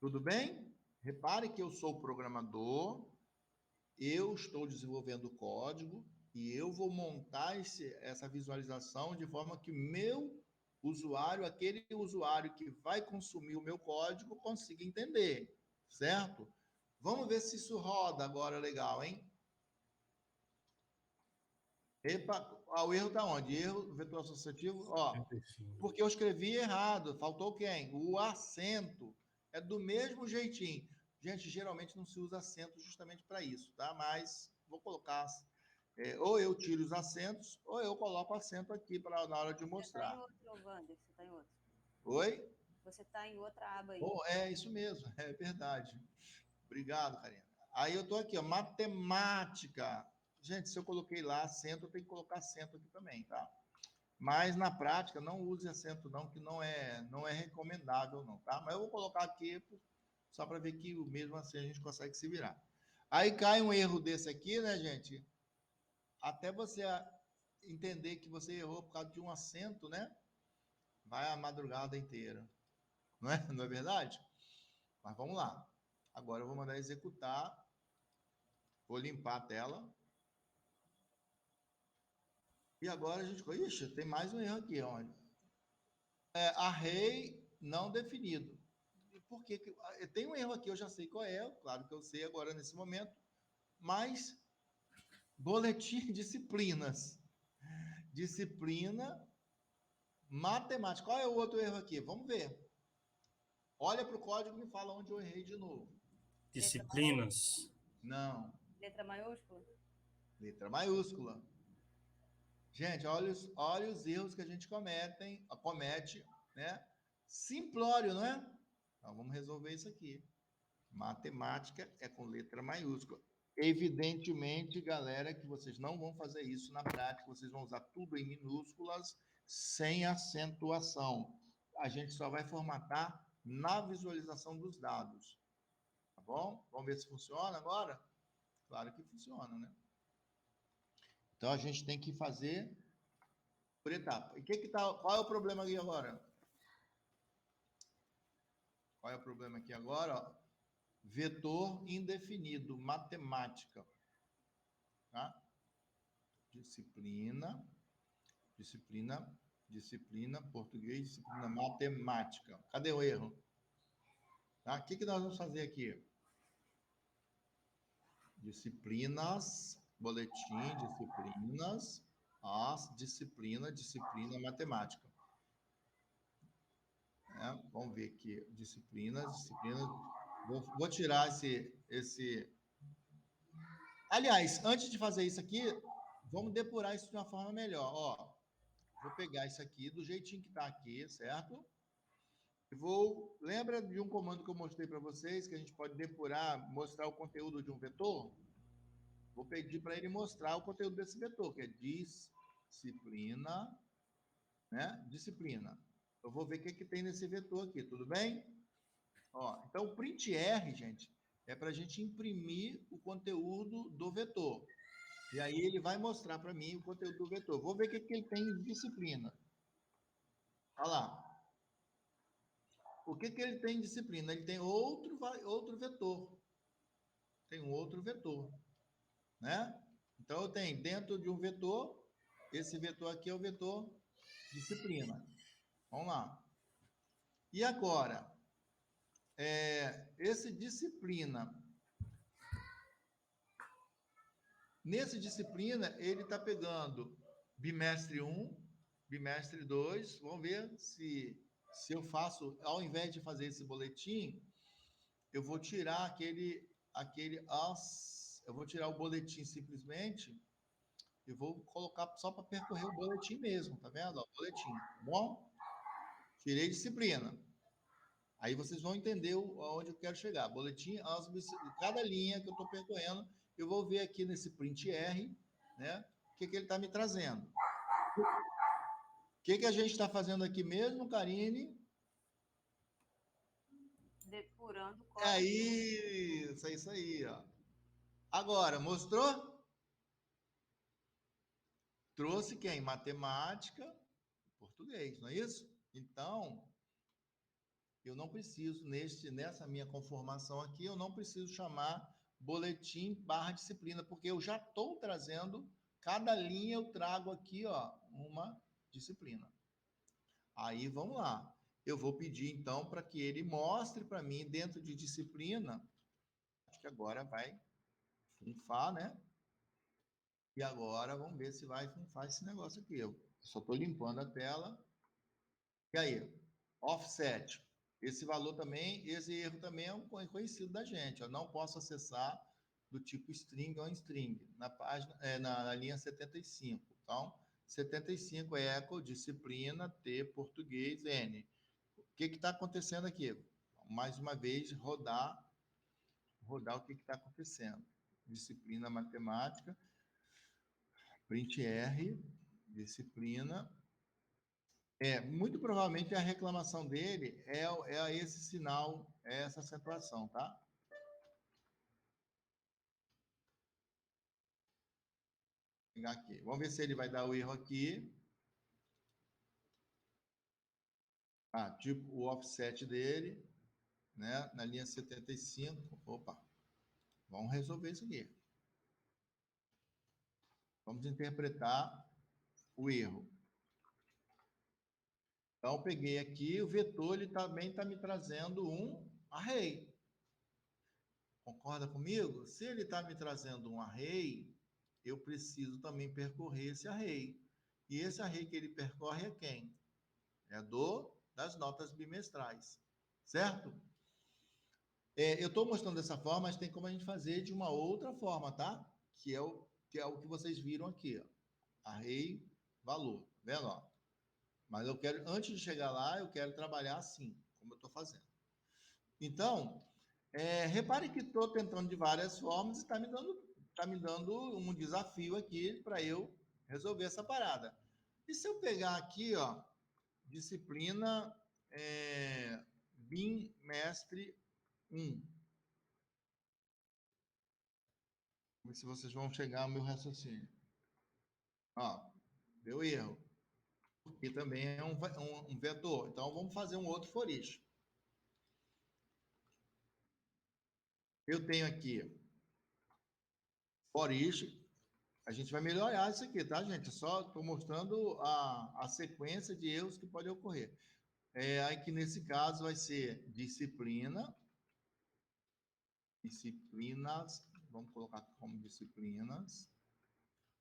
Tudo bem? Repare que eu sou programador, eu estou desenvolvendo o código e eu vou montar essa visualização de forma que meu usuário, aquele usuário que vai consumir o meu código, consiga entender, certo? Vamos ver se isso roda agora legal, hein? Epa, o erro está onde? Erro vetor associativo, ó. Porque eu escrevi errado, faltou quem? O acento. É do mesmo jeitinho. Gente, geralmente não se usa acento justamente para isso, tá? Mas vou colocar, ou eu tiro os acentos, ou eu coloco acento aqui na hora de Você está em mostrar. outro, Wander, você está em outro. Oi? Você está em outra aba aí. Oh, é isso mesmo, é verdade. Obrigado, Karina. Aí eu estou aqui, ó, matemática. Gente, se eu coloquei lá acento, eu tenho que colocar acento aqui também, tá? Mas na prática não use acento não, que não é recomendável não, tá? Mas eu vou colocar aqui só para ver que mesmo assim a gente consegue se virar. Aí cai um erro desse aqui, né, gente? Até você entender que você errou por causa de um acento, né? Vai a madrugada inteira. Não é, não é verdade? Mas vamos lá. Agora eu vou mandar executar. Vou limpar a tela. E agora a gente... Ixi, tem mais um erro aqui, olha. Array não definido. Por que tem um erro aqui, eu já sei qual é, claro que eu sei agora nesse momento, mas boletim disciplinas. Disciplina matemática. Qual é o outro erro aqui? Vamos ver. Olha para o código e me fala onde eu errei de novo. Disciplinas. Não. Letra maiúscula? Letra maiúscula. Gente, olha os erros que a gente comete, né? Simplório, não é? Então, vamos resolver isso aqui. Matemática é com letra maiúscula. Evidentemente, galera, que vocês não vão fazer isso na prática, vocês vão usar tudo em minúsculas, sem acentuação. A gente só vai formatar na visualização dos dados. Tá bom? Vamos ver se funciona agora? Claro que funciona, né? Então, a gente tem que fazer por etapa. E qual é o problema aqui agora? Qual é o problema aqui agora? Ó, vetor indefinido, matemática. Tá? Disciplina, português, disciplina matemática. Cadê o erro? Tá? O que nós vamos fazer aqui? Disciplinas, boletim, disciplinas, disciplina matemática. Vamos ver aqui, disciplinas. Vou tirar esse... Aliás, antes de fazer isso aqui, vamos depurar isso de uma forma melhor. Ó, vou pegar isso aqui do jeitinho que está aqui, certo? Lembra de um comando que eu mostrei para vocês, que a gente pode depurar, mostrar o conteúdo de um vetor? Vou pedir para ele mostrar o conteúdo desse vetor, que é disciplina, né? Disciplina. Eu vou ver o que tem nesse vetor aqui, tudo bem? Ó, então, o print R, gente, é para a gente imprimir o conteúdo do vetor. E aí ele vai mostrar para mim o conteúdo do vetor. Vou ver o que ele tem em disciplina. Olha lá. O que ele tem em disciplina? Ele tem outro vetor. Tem um outro vetor, né? Então, eu tenho dentro de um vetor, esse vetor aqui é o vetor disciplina. Vamos lá. E agora, esse disciplina, nesse disciplina, ele está pegando bimestre 1, bimestre 2, vamos ver se eu faço, ao invés de fazer esse boletim, eu vou tirar eu vou tirar o boletim simplesmente e vou colocar só para percorrer o boletim mesmo, tá vendo? Ó, boletim, tá bom? Tirei disciplina. Aí vocês vão entender aonde eu quero chegar. Boletim, cada linha que eu estou percorrendo, eu vou ver aqui nesse print R, né? O que ele está me trazendo. O que a gente está fazendo aqui mesmo, Karine? depurando o É código. isso aí, ó. Agora, mostrou? Trouxe quem? Matemática, português, não é isso? Então, eu não preciso, nessa minha conformação aqui, eu não preciso chamar boletim barra disciplina, porque eu já estou trazendo, cada linha eu trago aqui, ó, uma disciplina. Aí, vamos lá. Eu vou pedir, então, para que ele mostre para mim, dentro de disciplina, acho que agora vai funfar, né? E agora, vamos ver se vai funfar esse negócio aqui. Eu só estou limpando a tela. E aí? Offset. Esse valor também, esse erro também é um conhecido da gente. Eu não posso acessar do tipo string ou string na página, na linha 75. Então, 75 é eco, disciplina, T, português, N. O que está acontecendo aqui? Mais uma vez, rodar o que está acontecendo. Disciplina matemática, print R, disciplina. Muito provavelmente a reclamação dele é esse sinal, é essa acentuação, tá? Vou pegar aqui. Vamos ver se ele vai dar o erro aqui. Tipo o offset dele, né? Na linha 75. Opa, vamos resolver isso aqui. Vamos interpretar o erro. Então, peguei aqui, o vetor ele também está me trazendo um array. Concorda comigo? Se ele está me trazendo um array, eu preciso também percorrer esse array. E esse array que ele percorre é quem? É das notas bimestrais, certo? Eu estou mostrando dessa forma, mas tem como a gente fazer de uma outra forma, tá? Que é o que vocês viram aqui, ó. Array, valor, tá vendo? Ó? Mas eu quero, antes de chegar lá, eu quero trabalhar assim, como eu estou fazendo. Então, repare que estou tentando de várias formas e está me dando um desafio aqui para eu resolver essa parada. E se eu pegar aqui, ó, disciplina bimestre 1. Vamos ver se vocês vão chegar ao meu raciocínio. Ó, deu erro. Porque também é um vetor. Então, vamos fazer um outro for each. Eu tenho aqui for each. A gente vai melhorar isso aqui, tá, gente? Só estou mostrando a sequência de erros que podem ocorrer. Aqui nesse caso vai ser disciplinas, vamos colocar como disciplinas,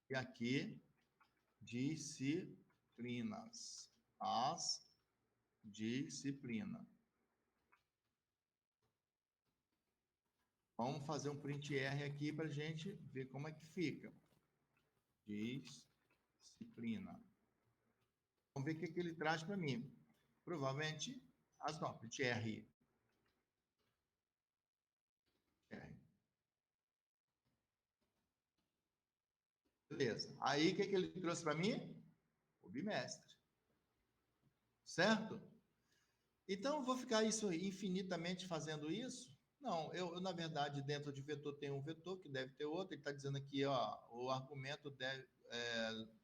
e aqui disciplinas, as disciplina. Vamos fazer um print R aqui para a gente ver como é que fica. Disciplina. Vamos ver o que ele traz para mim. Provavelmente as notas, print R. Beleza. Aí, o que ele trouxe para mim? O bimestre. Certo? Então, eu vou ficar isso infinitamente fazendo isso? Não, eu, na verdade, dentro de vetor tem um vetor que deve ter outro. Ele está dizendo aqui, ó, o argumento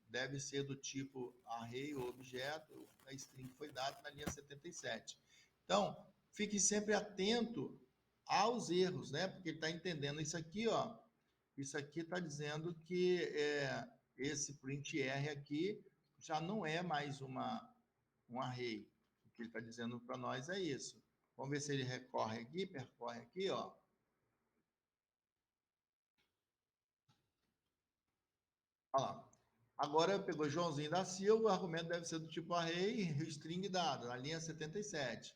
deve ser do tipo array ou objeto. A string foi dada na linha 77. Então, fique sempre atento aos erros, né? Porque ele está entendendo isso aqui, ó. Isso aqui está dizendo que esse print R aqui já não é mais um array. O que ele está dizendo para nós é isso. Vamos ver se ele percorre aqui, ó. Olha lá. Agora pegou Joãozinho da Silva, o argumento deve ser do tipo array, string dado, na linha 77.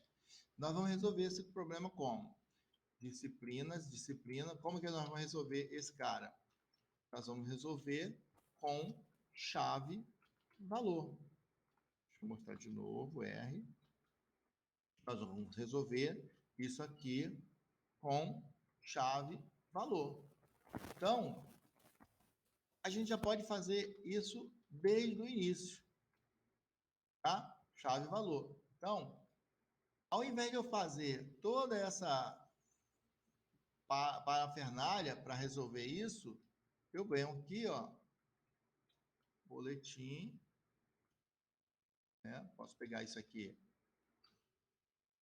Nós vamos resolver esse problema como? Disciplina. Como que nós vamos resolver esse cara? Nós vamos resolver com chave valor. Deixa eu mostrar de novo, R. Nós vamos resolver isso aqui com chave valor. Então, a gente já pode fazer isso desde o início, tá? Chave valor. Então, Ao invés de eu fazer toda essa parafernália para resolver isso, eu venho aqui, ó, boletim, né? Posso pegar isso aqui,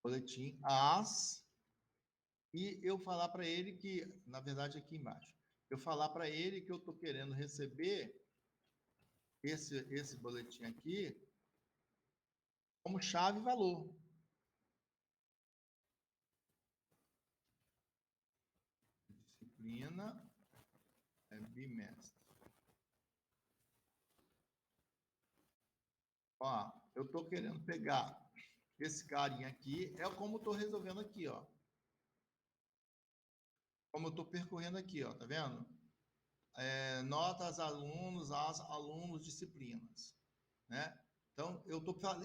boletim as, e eu falar para ele que, na verdade, aqui embaixo, eu falar para ele que eu estou querendo receber esse boletim aqui como chave e valor. Disciplina bimestre. Ó, eu estou querendo pegar esse carinha aqui, é como eu estou resolvendo aqui, ó. Como eu estou percorrendo aqui, ó, tá vendo? Notas alunos, alunos, disciplinas, né? Então,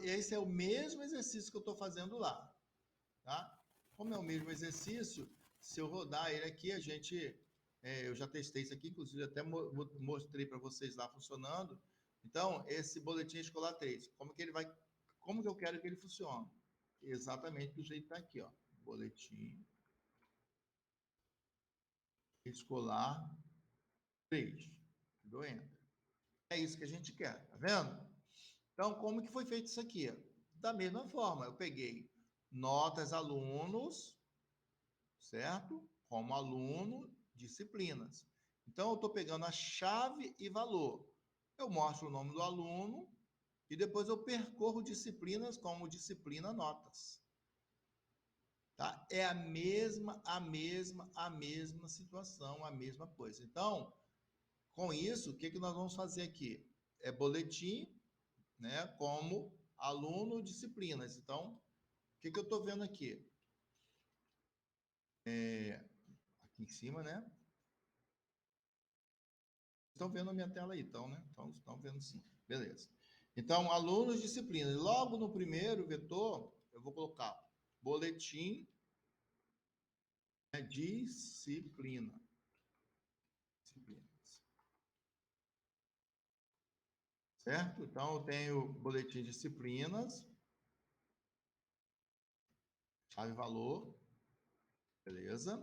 esse é o mesmo exercício que eu estou fazendo lá, tá? Como é o mesmo exercício, se eu rodar ele aqui, eu já testei isso aqui, inclusive até mostrei para vocês lá funcionando. Então, esse boletim escolar 3, como que eu quero que ele funcione? Exatamente do jeito que está aqui, ó. Boletim escolar 3. Dou enter. É isso que a gente quer, tá vendo? Então, como que foi feito isso aqui? Da mesma forma, eu peguei notas alunos, certo? Como aluno, disciplinas. Então, eu estou pegando a chave e valor. Eu mostro o nome do aluno e depois eu percorro disciplinas como disciplina notas. Tá? É a mesma situação, a mesma coisa. Então, com isso, o que nós vamos fazer aqui? É boletim, né, como aluno, disciplinas. Então, o que eu estou vendo aqui? Aqui em cima, né? Estão vendo a minha tela aí, então, né? Então, estão vendo sim. Beleza. Então, alunos, disciplinas. Logo no primeiro vetor, eu vou colocar boletim, né, disciplina. Disciplinas. Certo? Então, eu tenho boletim disciplinas, chave valor, beleza?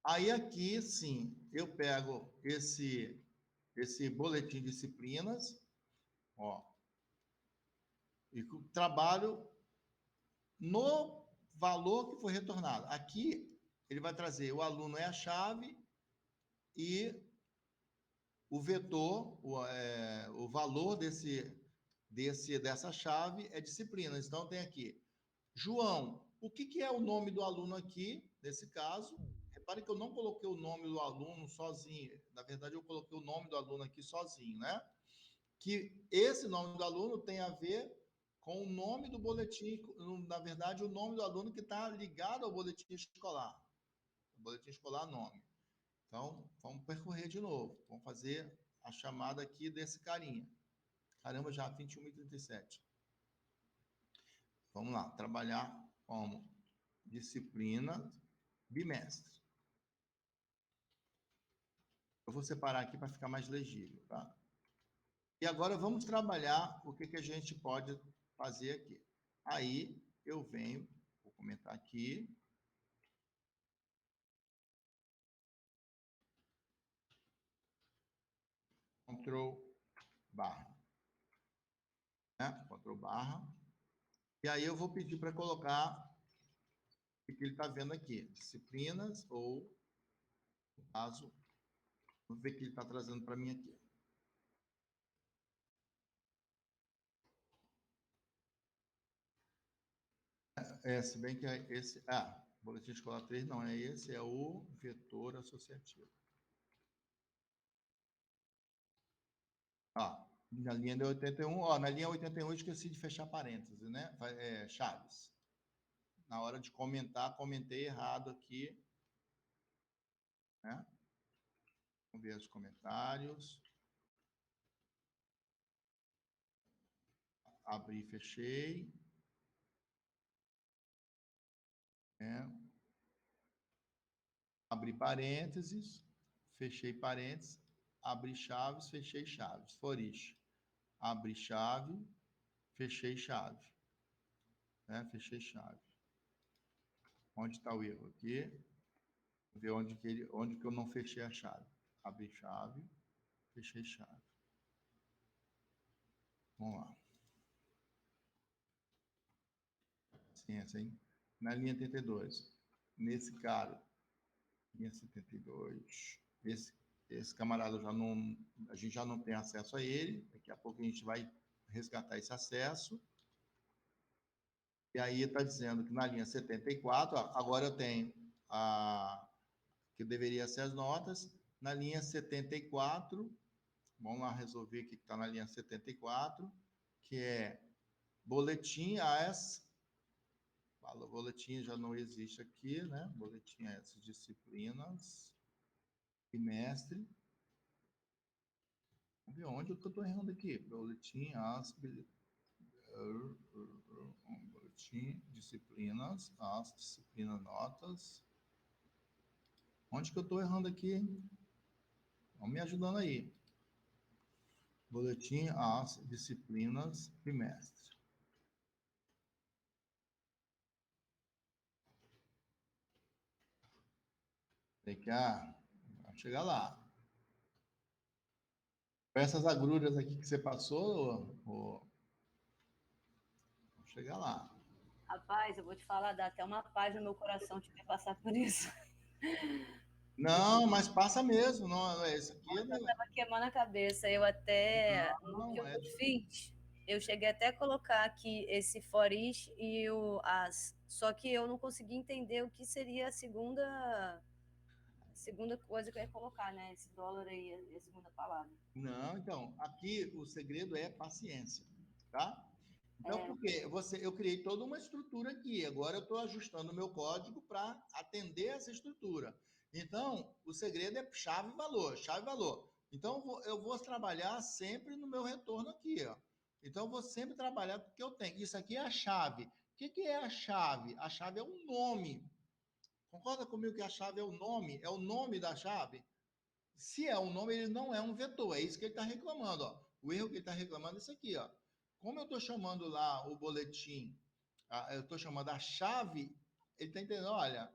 Aí aqui, sim, eu pego esse boletim disciplinas, ó, e trabalho no valor que foi retornado. Aqui, ele vai trazer o aluno é a chave e o vetor, o valor dessa chave é disciplinas. Então, tem aqui, João, o que é o nome do aluno aqui, nesse caso? Repare que eu não coloquei o nome do aluno sozinho. Na verdade, eu coloquei o nome do aluno aqui sozinho, né? Que esse nome do aluno tem a ver com o nome do boletim, na verdade, o nome do aluno que está ligado ao boletim escolar. O boletim escolar, nome. Então, vamos percorrer de novo. Vamos fazer a chamada aqui desse carinha. Caramba, já 21h37. Vamos lá, trabalhar como disciplina bimestre. Eu vou separar aqui para ficar mais legível, tá? E agora vamos trabalhar o que a gente pode fazer aqui. Aí eu venho, vou comentar aqui. Ctrl barra. Né? Ctrl barra. E aí eu vou pedir para colocar o que ele está vendo aqui. Disciplinas ou, no caso, vamos ver o que ele está trazendo para mim aqui. Se bem que é esse... boletim escolar 3 não é esse, é o vetor associativo. Na linha de 81, na linha 81 eu esqueci de fechar parênteses, né? Chaves. Na hora de comentar, comentei errado aqui, né? Vamos ver os comentários. Abri, fechei. Abri parênteses, fechei parênteses, abri chaves, fechei chaves. For each. Abri chave, fechei chave. né? Fechei chave. Onde está o erro? Aqui. Ver onde que eu não fechei a chave. Abri chave, fechei chave. Vamos lá. Ciência, hein? Na linha 32. Nesse cara, linha 72. Esse camarada já não, a gente já não tem acesso a ele. Daqui a pouco a gente vai resgatar esse acesso. E aí está dizendo que na linha 74, ó, agora eu tenho que deveria ser as notas. Na linha 74, vamos lá resolver o que está na linha 74, que é boletim AS. Fala, boletim já não existe aqui, né? Boletim AS disciplinas, bimestre. Vamos ver onde eu estou errando aqui. Boletim AS, boletim, disciplinas, as disciplinas, notas. Onde que eu estou errando aqui, hein? Vamos me ajudando aí. Boletim, as disciplinas, bimestre. Tem que chegar lá. Com essas agruras aqui que você passou, vamos chegar lá. Rapaz, eu vou te falar, dá até uma paz no meu coração de passar por isso. Não, mas passa mesmo. Não, esse aqui eu estava queimando a cabeça. Eu até, no que eu fiz, eu cheguei até a colocar aqui esse for each e o as. Só que eu não consegui entender o que seria a segunda coisa que eu ia colocar, né? Esse dólar aí, a segunda palavra. Não, então, aqui o segredo é paciência, tá? Então, porque eu criei toda uma estrutura aqui, agora eu estou ajustando o meu código para atender essa estrutura. Então, o segredo é chave e valor, chave e valor. Então, eu vou trabalhar sempre no meu retorno aqui, ó. Então, eu vou sempre trabalhar com o que eu tenho. Isso aqui é a chave. O que é a chave? A chave é um nome. Concorda comigo que a chave é o nome? É o nome da chave? Se é um nome, ele não é um vetor. É isso que ele está reclamando, ó. O erro que ele está reclamando é isso aqui, ó. Como eu estou chamando lá o boletim, eu estou chamando a chave, ele está entendendo, olha,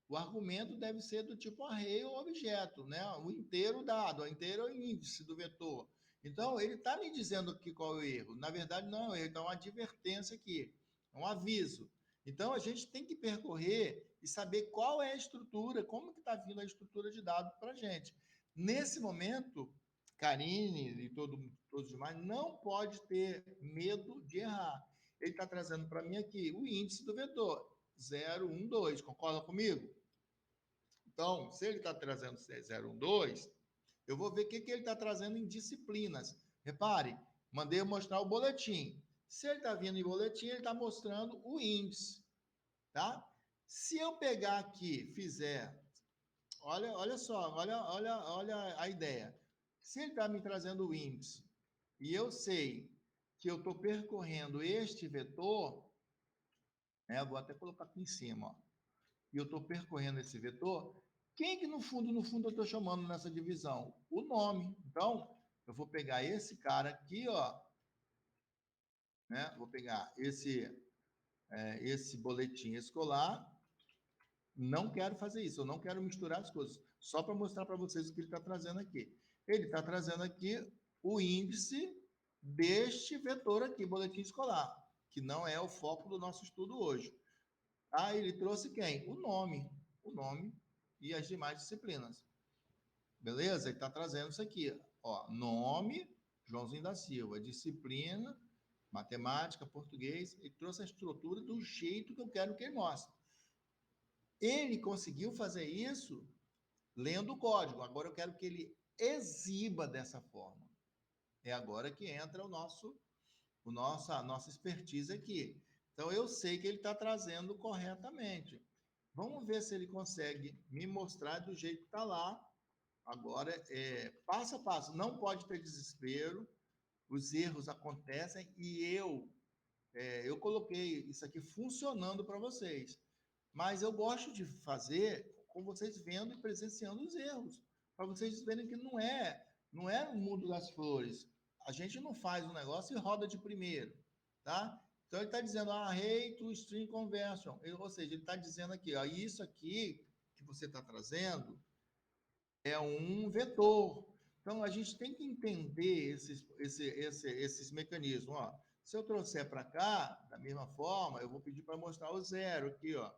o argumento deve ser do tipo array ou objeto, né? O inteiro dado, o inteiro é o índice do vetor. Então, ele está me dizendo aqui qual é o erro. Na verdade, não é um erro, então é uma advertência aqui, é um aviso. Então, a gente tem que percorrer e saber qual é a estrutura, como que está vindo a estrutura de dados para a gente. Nesse momento, Karine e todos os demais não pode ter medo de errar. Ele está trazendo para mim aqui o índice do vetor, 0, 1, 2. Concorda comigo? Então, se ele está trazendo 0, 1, 2, eu vou ver o que ele está trazendo em disciplinas. Repare, mandei eu mostrar o boletim. Se ele está vindo em boletim, ele está mostrando o índice. Tá? Se eu pegar aqui, fizer... Olha só, olha a ideia. Se ele está me trazendo o índice e eu sei que eu estou percorrendo este vetor, né, eu vou até colocar aqui em cima, ó, e eu estou percorrendo esse vetor, quem que no fundo eu estou chamando nessa divisão? O nome. Então, eu vou pegar esse cara aqui, ó, né, vou pegar esse boletim escolar. Não quero fazer isso, eu não quero misturar as coisas, só para mostrar para vocês o que ele está trazendo aqui. Ele está trazendo aqui o índice deste vetor aqui, boletim escolar, que não é o foco do nosso estudo hoje. Ah, ele trouxe quem? O nome e as demais disciplinas. Beleza? Ele está trazendo isso aqui, ó, nome, Joãozinho da Silva, disciplina, matemática, português, ele trouxe a estrutura do jeito que eu quero que ele mostre. Ele conseguiu fazer isso lendo o código. Agora eu quero que ele exiba dessa forma. É agora que entra a nossa expertise aqui. Então eu sei que ele está trazendo corretamente. Vamos ver se ele consegue me mostrar do jeito que está lá. Agora, passo a passo. Não pode ter desespero. Os erros acontecem e eu coloquei isso aqui funcionando para vocês. Mas eu gosto de fazer com vocês vendo e presenciando os erros, para vocês verem que não é o mundo das flores. A gente não faz um negócio e roda de primeiro, tá? Então, ele está dizendo array to string conversion. Ou seja, ele está dizendo aqui, ó, isso aqui que você está trazendo é um vetor. Então, a gente tem que entender esses mecanismos. Ó. Se eu trouxer para cá, da mesma forma, eu vou pedir para mostrar o zero aqui. Ó.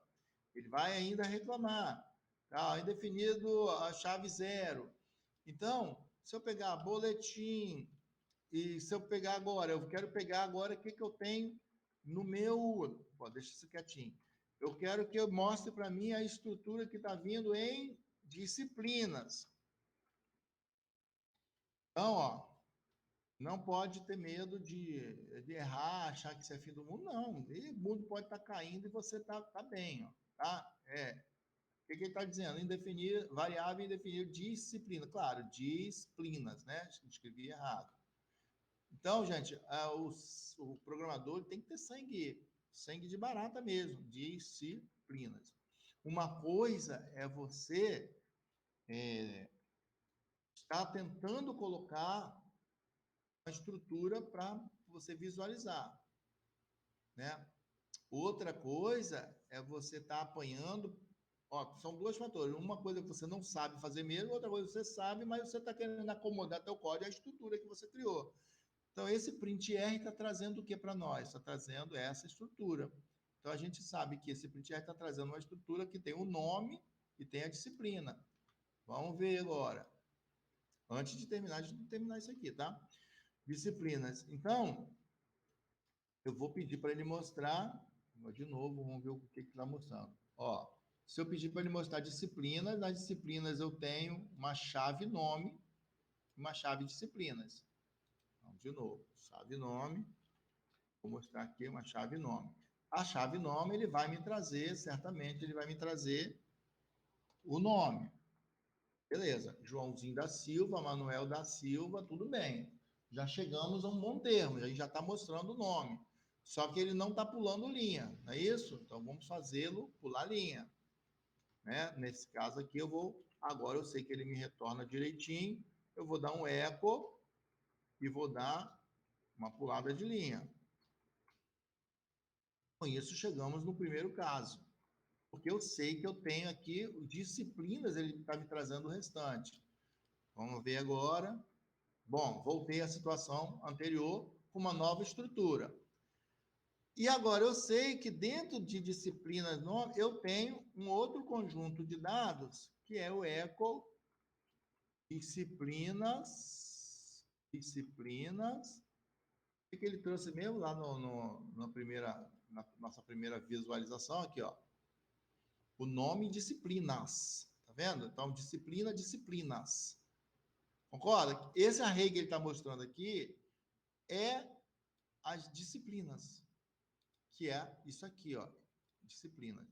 Ele vai ainda reclamar. Tá? Indefinido a chave zero. Então, se eu pegar boletim, e se eu pegar agora, eu quero pegar agora o que eu tenho no meu... Pô, deixa isso quietinho. Eu quero que eu mostre para mim a estrutura que está vindo em disciplinas. Então, ó, não pode ter medo de errar, achar que isso é fim do mundo. Não, o mundo pode estar caindo e você tá bem. Ó, tá? O que ele está dizendo? Indefinir, variável indefinir disciplina. Claro, disciplinas, né? Escrevi errado. Então, gente, o programador tem que ter sangue de barata mesmo, disciplinas. Uma coisa é você estar tentando colocar uma estrutura para você visualizar, né? Outra coisa é você estar apanhando. Ó, são dois fatores. Uma coisa que você não sabe fazer mesmo, outra coisa que você sabe, mas você está querendo acomodar teu código à estrutura que você criou. Então, esse print R está trazendo o que para nós? Está trazendo essa estrutura. Então, a gente sabe que esse print R está trazendo uma estrutura que tem o nome e tem a disciplina. Vamos ver agora. Antes de terminar isso aqui, tá? Disciplinas. Então, eu vou pedir para ele mostrar, de novo, vamos ver o que ele está mostrando. Ó, se eu pedir para ele mostrar disciplinas, nas disciplinas eu tenho uma chave nome e uma chave disciplinas. Então, de novo, chave nome, vou mostrar aqui uma chave nome. A chave nome, ele vai me trazer, certamente, ele vai me trazer o nome. Beleza, Joãozinho da Silva, Manuel da Silva, tudo bem. Já chegamos a um bom termo, a gente já está mostrando o nome. Só que ele não está pulando linha, não é isso? Então, vamos fazê-lo pular linha. Né? Nesse caso aqui, agora eu sei que ele me retorna direitinho, eu vou dar um eco e vou dar uma pulada de linha. Com isso, chegamos no primeiro caso. Porque eu sei que eu tenho aqui disciplinas, ele está me trazendo o restante. Vamos ver agora. Bom, voltei à situação anterior com uma nova estrutura. E agora eu sei que dentro de disciplinas eu tenho um outro conjunto de dados, que é o eco disciplinas. O que ele trouxe mesmo lá na nossa primeira visualização aqui, ó. O nome disciplinas. Tá vendo? Então, disciplinas. Concorda? Esse array que ele está mostrando aqui é as disciplinas, que é isso aqui, ó, disciplinas.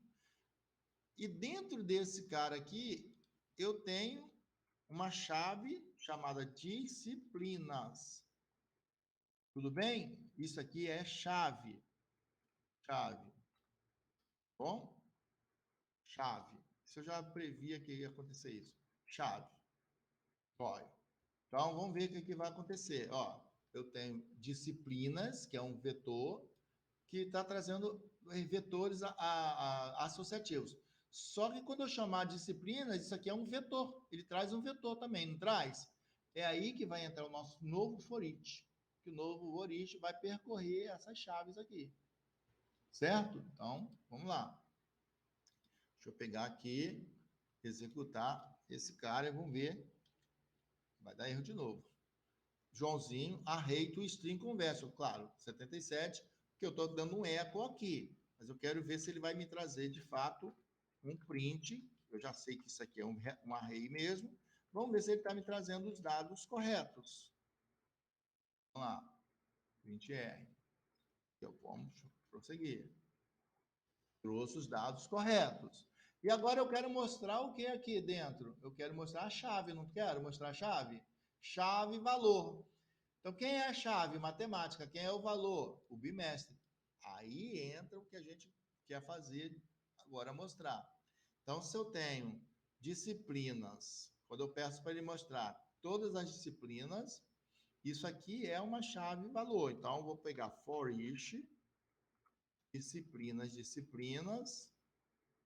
E dentro desse cara aqui, eu tenho uma chave chamada disciplinas. Tudo bem? Isso aqui é chave. Bom? Chave. Isso eu já previa que ia acontecer isso. Chave. Vai. Então, vamos ver o que vai acontecer. Ó, eu tenho disciplinas, que é um vetor, que está trazendo vetores associativos. Só que quando eu chamar disciplinas, isso aqui é um vetor. Ele traz um vetor também, não traz? É aí que vai entrar o nosso novo for each. Que o novo for each vai percorrer essas chaves aqui. Certo? Então, vamos lá. Deixa eu pegar aqui, executar esse cara e vamos ver. Vai dar erro de novo. Joãozinho, array to string conversion. Claro, 77, porque eu estou dando um eco aqui. Mas eu quero ver se ele vai me trazer, de fato, um print. Eu já sei que isso aqui é um array mesmo. Vamos ver se ele está me trazendo os dados corretos. Vamos lá. Print R. Então, vamos prosseguir. Trouxe os dados corretos. E agora eu quero mostrar o que aqui dentro? Eu quero mostrar a chave, não quero mostrar a chave? Chave valor. Então, quem é a chave? Matemática. Quem é o valor? O bimestre. Aí entra o que a gente quer fazer agora, mostrar. Então, se eu tenho disciplinas, quando eu peço para ele mostrar todas as disciplinas, isso aqui é uma chave valor. Então, eu vou pegar for each, disciplinas,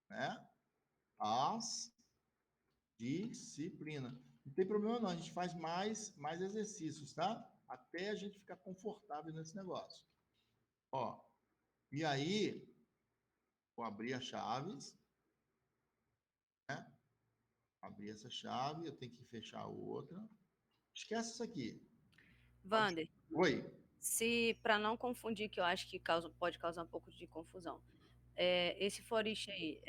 né? As disciplinas. Não tem problema não, a gente faz mais exercícios, tá? Até a gente ficar confortável nesse negócio. Ó, e aí, vou abrir as chaves, né? Abrir essa chave, eu tenho que fechar a outra. Esquece isso aqui. Vander, Oi. se para não confundir, que eu acho que pode causar um pouco de confusão, esse for each aí,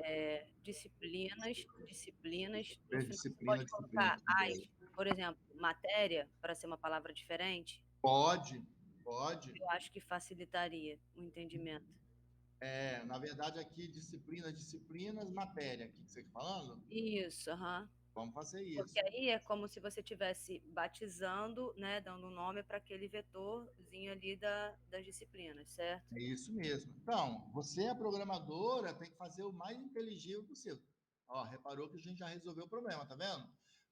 disciplinas, no final você Disciplina, pode disciplina. colocar por exemplo, matéria, para ser uma palavra diferente? Pode. Eu acho que facilitaria o entendimento. Na verdade, aqui, disciplinas, matéria. O que você está falando? Isso, aham. Vamos fazer isso. Porque aí é como se você estivesse batizando, né, dando um nome para aquele vetorzinho ali das disciplinas, certo? É isso mesmo. Então, você, a programadora, tem que fazer o mais inteligível possível. Ó, reparou que a gente já resolveu o problema, tá vendo?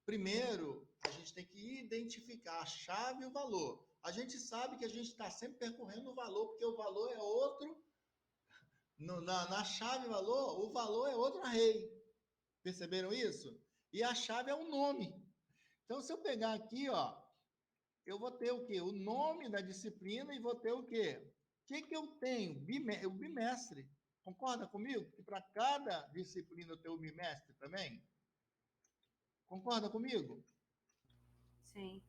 Primeiro, a gente tem que identificar a chave e o valor. A gente sabe que a gente está sempre percorrendo o valor, porque o valor é outro. Na chave valor, o valor é outro array. Perceberam isso? E a chave é um nome. Então, se eu pegar aqui, ó, eu vou ter o quê? O nome da disciplina e vou ter o quê? O que eu tenho? O bimestre. Concorda comigo? Que para cada disciplina eu tenho o bimestre também? Concorda comigo? Sim.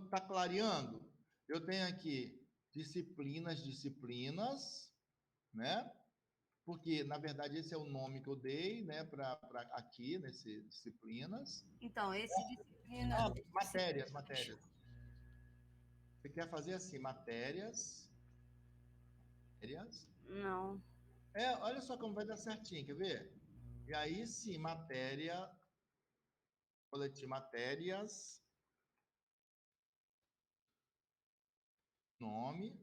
Tá clareando? Eu tenho aqui disciplinas, né? Porque, na verdade, esse é o nome que eu dei, né, para aqui, nesse disciplinas. Então, esse disciplina... Matérias. Você quer fazer assim, matérias? Não. Olha só como vai dar certinho, quer ver? E aí, sim, boletim matérias, nome.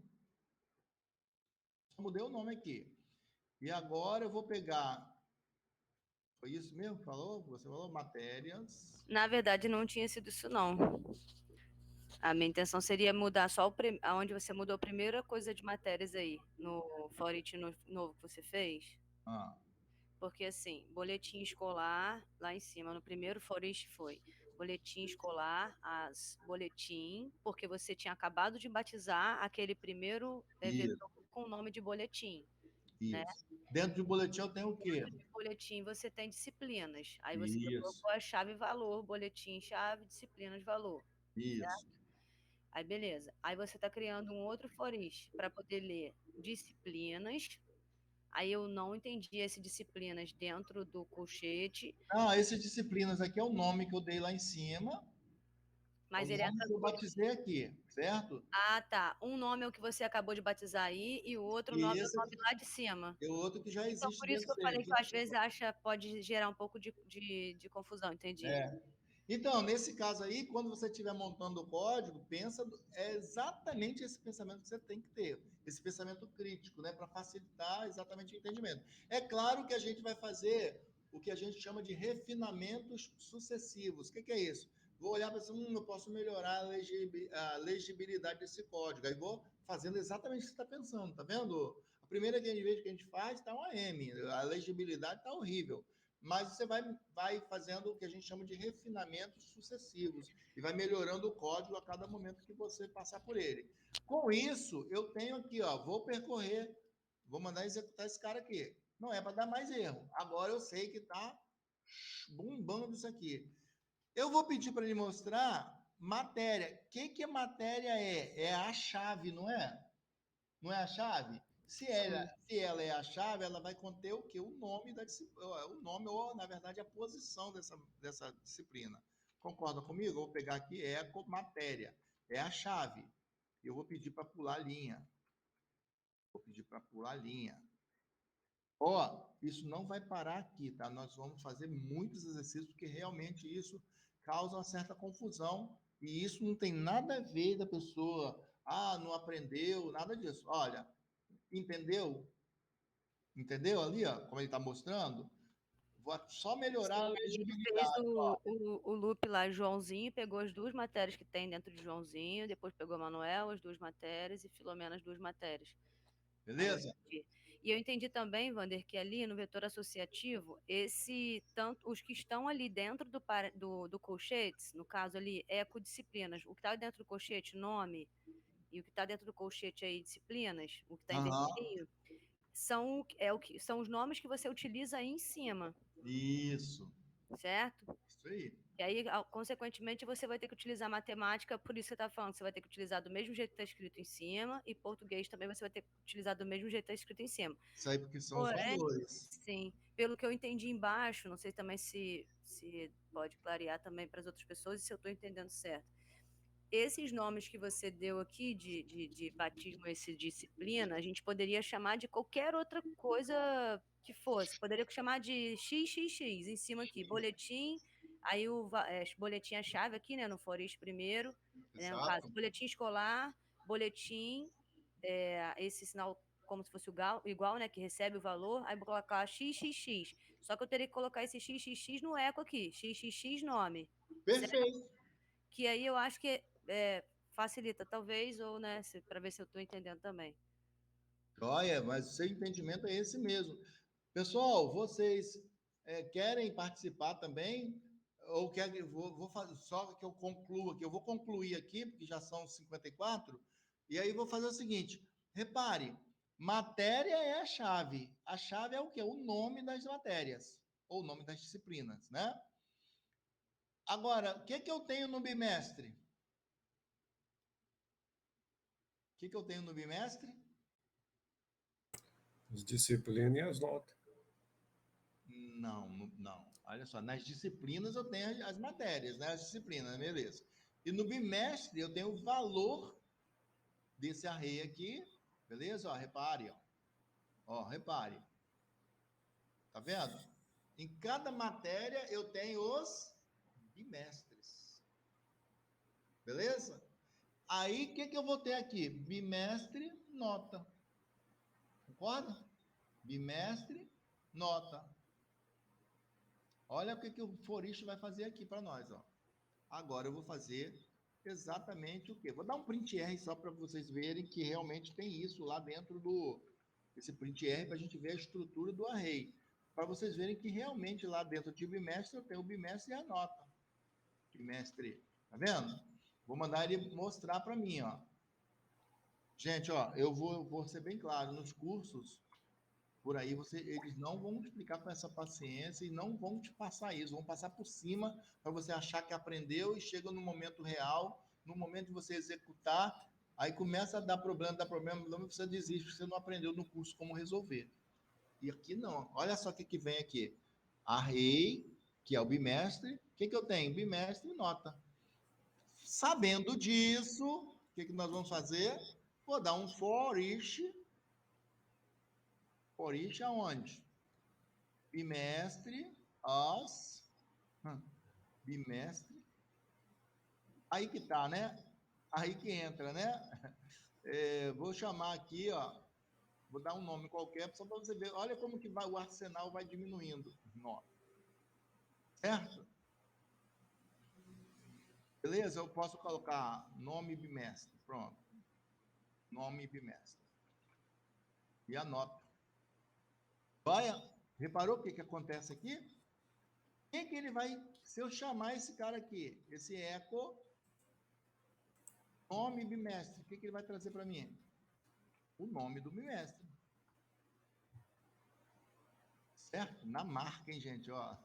Mudei o nome aqui. E agora eu vou pegar... Foi isso mesmo que falou? Você falou matérias. Na verdade, não tinha sido isso, não. A minha intenção seria mudar só aonde você mudou a primeira coisa de matérias aí, no for each novo que você fez. Porque, assim, boletim escolar, lá em cima, no primeiro for each foi boletim escolar, boletim, porque você tinha acabado de batizar aquele primeiro vetor com o nome de boletim. Isso. Né? Dentro de boletim eu tenho o quê? Dentro de boletim você tem disciplinas. Aí você colocou a chave valor, boletim, chave, disciplinas, valor. Isso. Certo? Aí beleza. Aí você está criando um outro for each para poder ler disciplinas. Aí eu não entendi esse disciplinas dentro do colchete. Esse disciplinas aqui é o nome que eu dei lá em cima. Mas ele que eu batizei aqui, certo? Ah, tá. Um nome é o que você acabou de batizar aí e o outro nome é o nome lá de cima. É o outro que já existe. Então, por isso que eu falei que às vezes pode gerar um pouco de confusão, entendi. Então, nesse caso aí, quando você estiver montando o código, é exatamente esse pensamento que você tem que ter, esse pensamento crítico, né, para facilitar exatamente o entendimento. É claro que a gente vai fazer o que a gente chama de refinamentos sucessivos. O que é isso? Vou olhar para assim, eu posso melhorar a legibilidade desse código. Aí vou fazendo exatamente o que você está pensando, tá vendo? A primeira vez que a gente faz está uma M, a legibilidade está horrível. Mas você vai fazendo o que a gente chama de refinamentos sucessivos e vai melhorando o código a cada momento que você passar por ele. Com isso, eu tenho aqui, ó, vou mandar executar esse cara aqui. Não é para dar mais erro. Agora eu sei que está bombando isso aqui. Eu vou pedir para ele mostrar matéria. O que matéria é? É a chave, não é? Não é a chave? Se ela é a chave, ela vai conter o quê? O nome da disciplina, o nome ou, na verdade, a posição dessa disciplina. Concorda comigo? Eu vou pegar aqui, matéria, é a chave. Eu vou pedir para pular a linha. Isso não vai parar aqui, tá? Nós vamos fazer muitos exercícios, porque realmente isso causa uma certa confusão, e isso não tem nada a ver da pessoa, não aprendeu, nada disso. Olha, entendeu? Entendeu ali, ó, como ele está mostrando? Vou só melhorar a legibilidade. Ele fez o loop lá, Joãozinho, pegou as duas matérias que tem dentro de Joãozinho, depois pegou Manuel, as duas matérias, e Filomena, as duas matérias. Beleza? E eu entendi também, Wander, que ali no vetor associativo, os que estão ali dentro do colchetes, no caso ali, ecodisciplinas, o que está dentro do colchete, nome, e o que está dentro do colchete aí, disciplinas, o que está em Aham. vermelhinho, são os nomes que você utiliza aí em cima, Isso. certo? Isso aí. E aí, consequentemente, você vai ter que utilizar matemática, por isso que você está falando, você vai ter que utilizar do mesmo jeito que está escrito em cima, e português também você vai ter que utilizar do mesmo jeito que está escrito em cima. Isso aí porque são os Porém, valores. sim, pelo que eu entendi embaixo, não sei também se pode clarear também para as outras pessoas e se eu estou entendendo certo. Esses nomes que você deu aqui de batismo, esse disciplina, a gente poderia chamar de qualquer outra coisa que fosse. Poderia chamar de XXX em cima aqui, boletim, aí boletim a chave aqui, né, no Foriz primeiro, né, no caso, Exato. boletim escolar, boletim, esse sinal como se fosse igual, né, que recebe o valor, aí vou colocar XXX. Só que eu teria que colocar esse XXX no eco aqui, XXX nome. Perfeito. Que aí eu acho que facilita, talvez, ou, né, para ver se eu estou entendendo também. Olha, mas o seu entendimento é esse mesmo. Pessoal, vocês querem participar também? Ou querem, vou fazer só que eu conclua aqui. Eu vou concluir aqui, porque já são 54, e aí vou fazer o seguinte: repare, matéria é a chave. A chave é o quê? O nome das matérias, ou o nome das disciplinas, né? Agora, o que eu tenho no bimestre? O que eu tenho no bimestre? As disciplinas e as notas. Não, não. Olha só, nas disciplinas eu tenho as matérias, né? As disciplinas, beleza. E no bimestre eu tenho o valor desse array aqui, beleza? Ó, repare, ó. Ó, repare. Tá vendo? Em cada matéria eu tenho os bimestres. Beleza? Aí, o que eu vou ter aqui? Bimestre, nota. Concorda? Bimestre, nota. Olha o que o Forist vai fazer aqui para nós, ó. Agora eu vou fazer exatamente o quê? Vou dar um print R só para vocês verem que realmente tem isso lá dentro esse print R para a gente ver a estrutura do array. Para vocês verem que realmente lá dentro de bimestre eu tenho o bimestre e a nota. Bimestre, tá vendo? Vou mandar ele mostrar para mim, ó. Gente, ó, eu vou ser bem claro, nos cursos por aí eles não vão explicar com essa paciência e não vão te passar isso, vão passar por cima para você achar que aprendeu e chega no momento real, no momento de você executar, aí começa a dar problema, você desiste, você não aprendeu no curso como resolver. E aqui não, olha só o que vem aqui. Array, que é o bimestre, o que eu tenho? Bimestre e nota. Sabendo disso, o que nós vamos fazer? Vou dar um for each aonde? Bimestre, bimestre. Aí que tá, né? Aí que entra, né? Vou chamar aqui, ó. Vou dar um nome qualquer, só para você ver. Olha como que o arsenal vai diminuindo. Nome. Certo? Beleza? Eu posso colocar nome bimestre. Pronto. Nome bimestre. E a nota. Olha, reparou o que acontece aqui? Quem que ele vai... Se eu chamar esse cara aqui, esse eco... Nome bimestre, o que ele vai trazer para mim? O nome do bimestre. Certo? Na marca, hein, gente? Ó,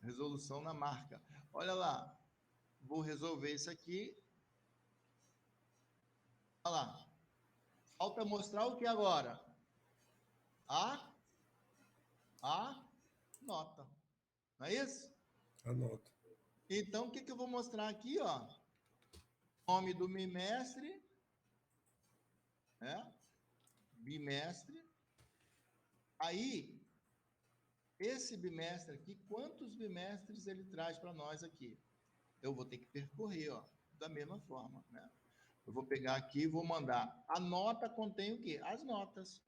resolução na marca. Olha lá. Vou resolver isso aqui. Olha lá. Falta mostrar o que agora? A nota. Não é isso? A nota. Então, o que eu vou mostrar aqui, ó? Nome do bimestre. Bimestre. Aí, esse bimestre aqui, quantos bimestres ele traz para nós aqui? Eu vou ter que percorrer, ó, da mesma forma, né? Eu vou pegar aqui e vou mandar. A nota contém o quê? As notas.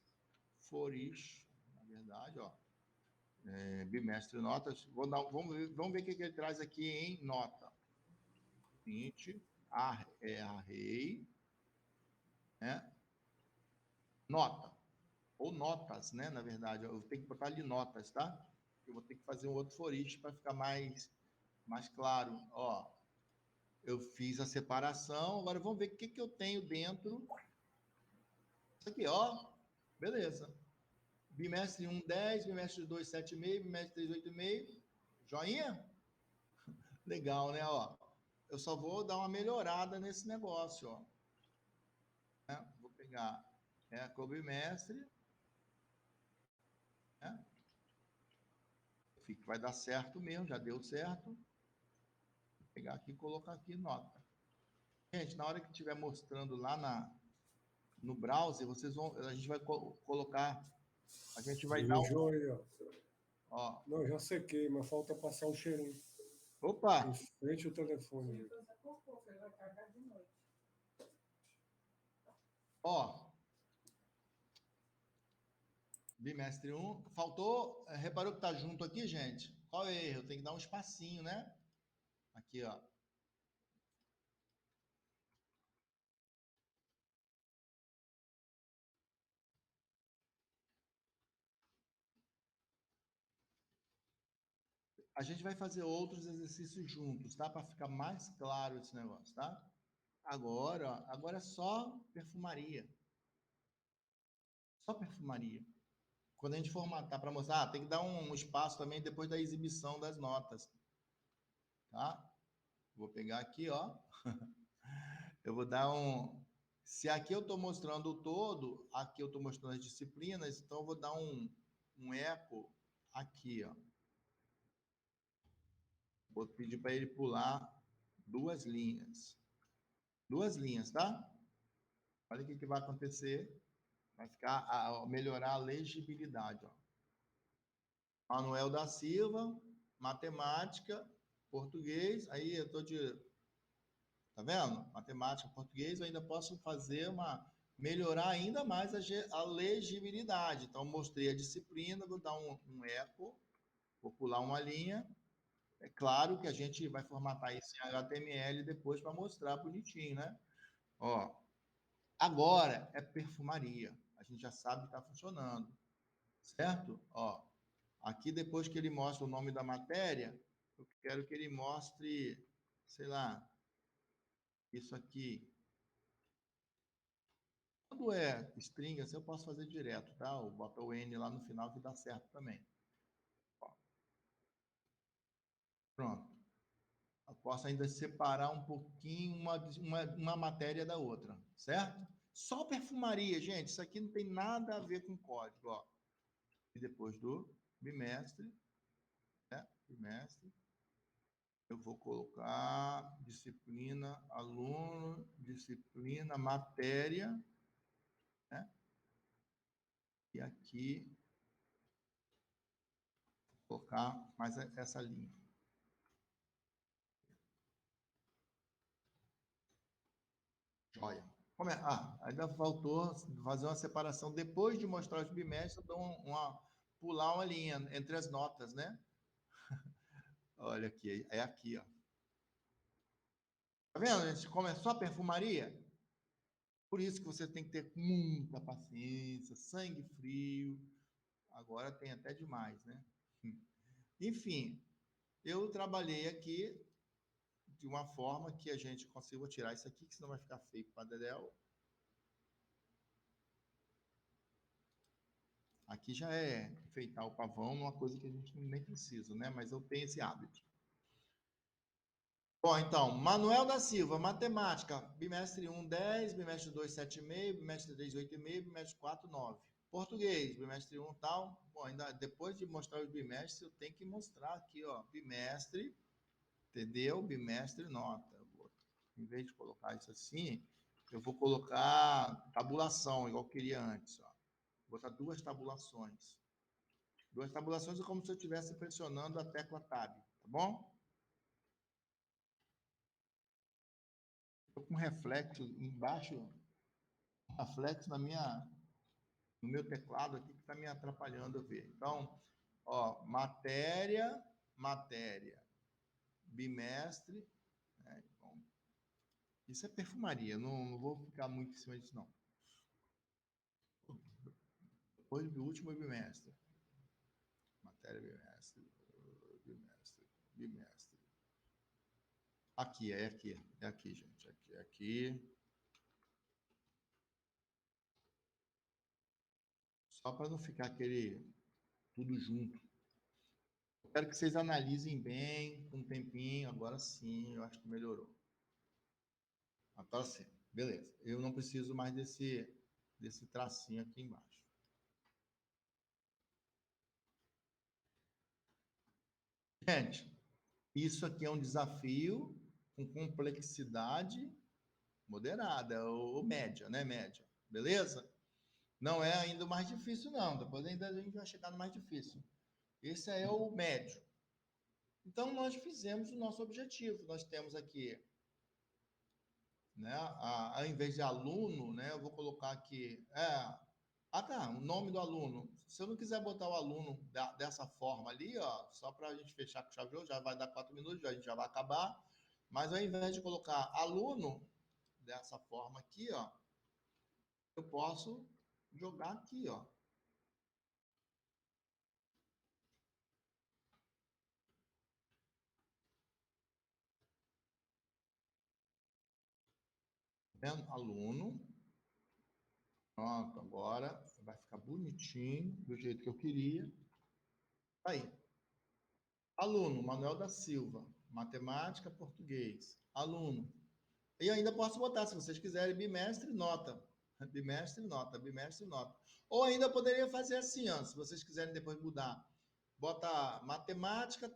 For each, na verdade, ó. Bimestre notas. Vamos ver o que ele traz aqui em nota. Int, array, né? Nota. ou notas, né? Na verdade, eu tenho que botar ali notas, tá? Eu vou ter que fazer um outro for each para ficar mais claro. Ó, eu fiz a separação, agora vamos ver o que eu tenho dentro. Isso aqui, ó, beleza. Bimestre 1, 10, bimestre 2, 7,5, bimestre 3, 8,5. Joinha? Legal, né? Ó, eu só vou dar uma melhorada nesse negócio, ó. Vou pegar com o bimestre, né? Vai dar certo mesmo, já deu certo. Vou pegar aqui e colocar aqui nota. Gente, na hora que estiver mostrando lá no browser, a gente vai colocar, a gente vai dar Mijou aí, ó. ó. Não, já sequei, mas falta passar o cheirinho. Opa! Em frente ao telefone. Ó. Bimestre 1. Faltou, reparou que tá junto aqui, gente? Qual é o erro? Tem que dar um espacinho, né? Aqui, ó. A gente vai fazer outros exercícios juntos, tá? Para ficar mais claro esse negócio, tá? Agora é só perfumaria. Só perfumaria. Quando a gente formatar para mostrar, tem que dar um espaço também depois da exibição das notas. Tá? Vou pegar aqui, ó. Eu vou dar um... Se aqui eu estou mostrando o todo, aqui eu estou mostrando as disciplinas, então eu vou dar um eco aqui, ó. Vou pedir para ele pular 2 linhas. 2 linhas, tá? Olha o que vai acontecer. Vai melhorar a legibilidade, ó. Manuel da Silva, matemática, português. Aí eu estou de... Tá vendo? Matemática, português, eu ainda posso fazer melhorar ainda mais a legibilidade. Então, mostrei a disciplina, vou dar um eco, vou pular uma linha. É claro que a gente vai formatar isso em HTML depois para mostrar bonitinho, né? Ó, agora é perfumaria. A gente já sabe que está funcionando, certo? Ó, aqui depois que ele mostra o nome da matéria, eu quero que ele mostre, sei lá, isso aqui. Quando é string, assim, eu posso fazer direto, tá? Ou bota o N lá no final que dá certo também. Ó. Pronto. Eu posso ainda separar um pouquinho uma matéria da outra, certo? Só perfumaria, gente. Isso aqui não tem nada a ver com código, ó. E depois do bimestre, né? Bimestre, eu vou colocar disciplina, aluno, disciplina, matéria, né? E aqui, vou colocar mais essa linha. Joia. Ainda faltou fazer uma separação. Depois de mostrar os bimestres, eu dou pular uma linha entre as notas, né? Olha aqui, é aqui, ó. Tá vendo, gente? Como é só perfumaria? Por isso que você tem que ter muita paciência, sangue frio. Agora tem até demais, né? Enfim, eu trabalhei aqui de uma forma que a gente consiga tirar isso aqui, que senão vai ficar feio para Dedéu. Aqui já é enfeitar o pavão, uma coisa que a gente nem precisa, né? Mas eu tenho esse hábito. Bom, então, Manuel da Silva, matemática, bimestre 1, 10, bimestre 2, 7,5, bimestre 3, 8,5, bimestre 4, 9. Português, bimestre 1, tal. Bom, ainda depois de mostrar os bimestres, eu tenho que mostrar aqui, ó, bimestre, entendeu? Bimestre, nota. Em vez de colocar isso assim, eu vou colocar tabulação, igual eu queria antes, ó. Vou botar 2 tabulações. 2 tabulações é como se eu estivesse pressionando a tecla Tab, tá bom? Estou com reflexo embaixo, reflexo no meu teclado aqui que está me atrapalhando a ver. Então, ó, matéria, bimestre. Né? Bom, isso é perfumaria, não vou ficar muito em cima disso, não. depois do último bimestre. Matéria bimestre. Aqui, é aqui, gente. Aqui. Só para não ficar aquele tudo junto. Quero que vocês analisem bem, com um tempinho. Agora sim, eu acho que melhorou. Agora sim, beleza. Eu não preciso mais desse tracinho aqui embaixo. Gente, isso aqui é um desafio com complexidade moderada, ou média, né? Média, beleza? Não é ainda o mais difícil, não. Depois ainda a gente vai chegar no mais difícil. Esse é o médio. Então, nós fizemos o nosso objetivo. Nós temos aqui, né, ao invés de aluno, né, eu vou colocar aqui, o nome do aluno. Se eu não quiser botar o aluno dessa forma ali, ó, só para a gente fechar com chave de ouro, já vai dar 4 minutos, a gente já vai acabar. Mas ao invés de colocar aluno dessa forma aqui, ó, eu posso jogar aqui, ó. Vendo? Aluno. Pronto, agora vai ficar bonitinho, do jeito que eu queria. Aí. Aluno, Manuel da Silva, matemática, português. Aluno. E ainda posso botar, se vocês quiserem, bimestre, nota. Bimestre, nota, bimestre, nota. Ou ainda poderia fazer assim, ó, se vocês quiserem depois mudar. Bota matemática,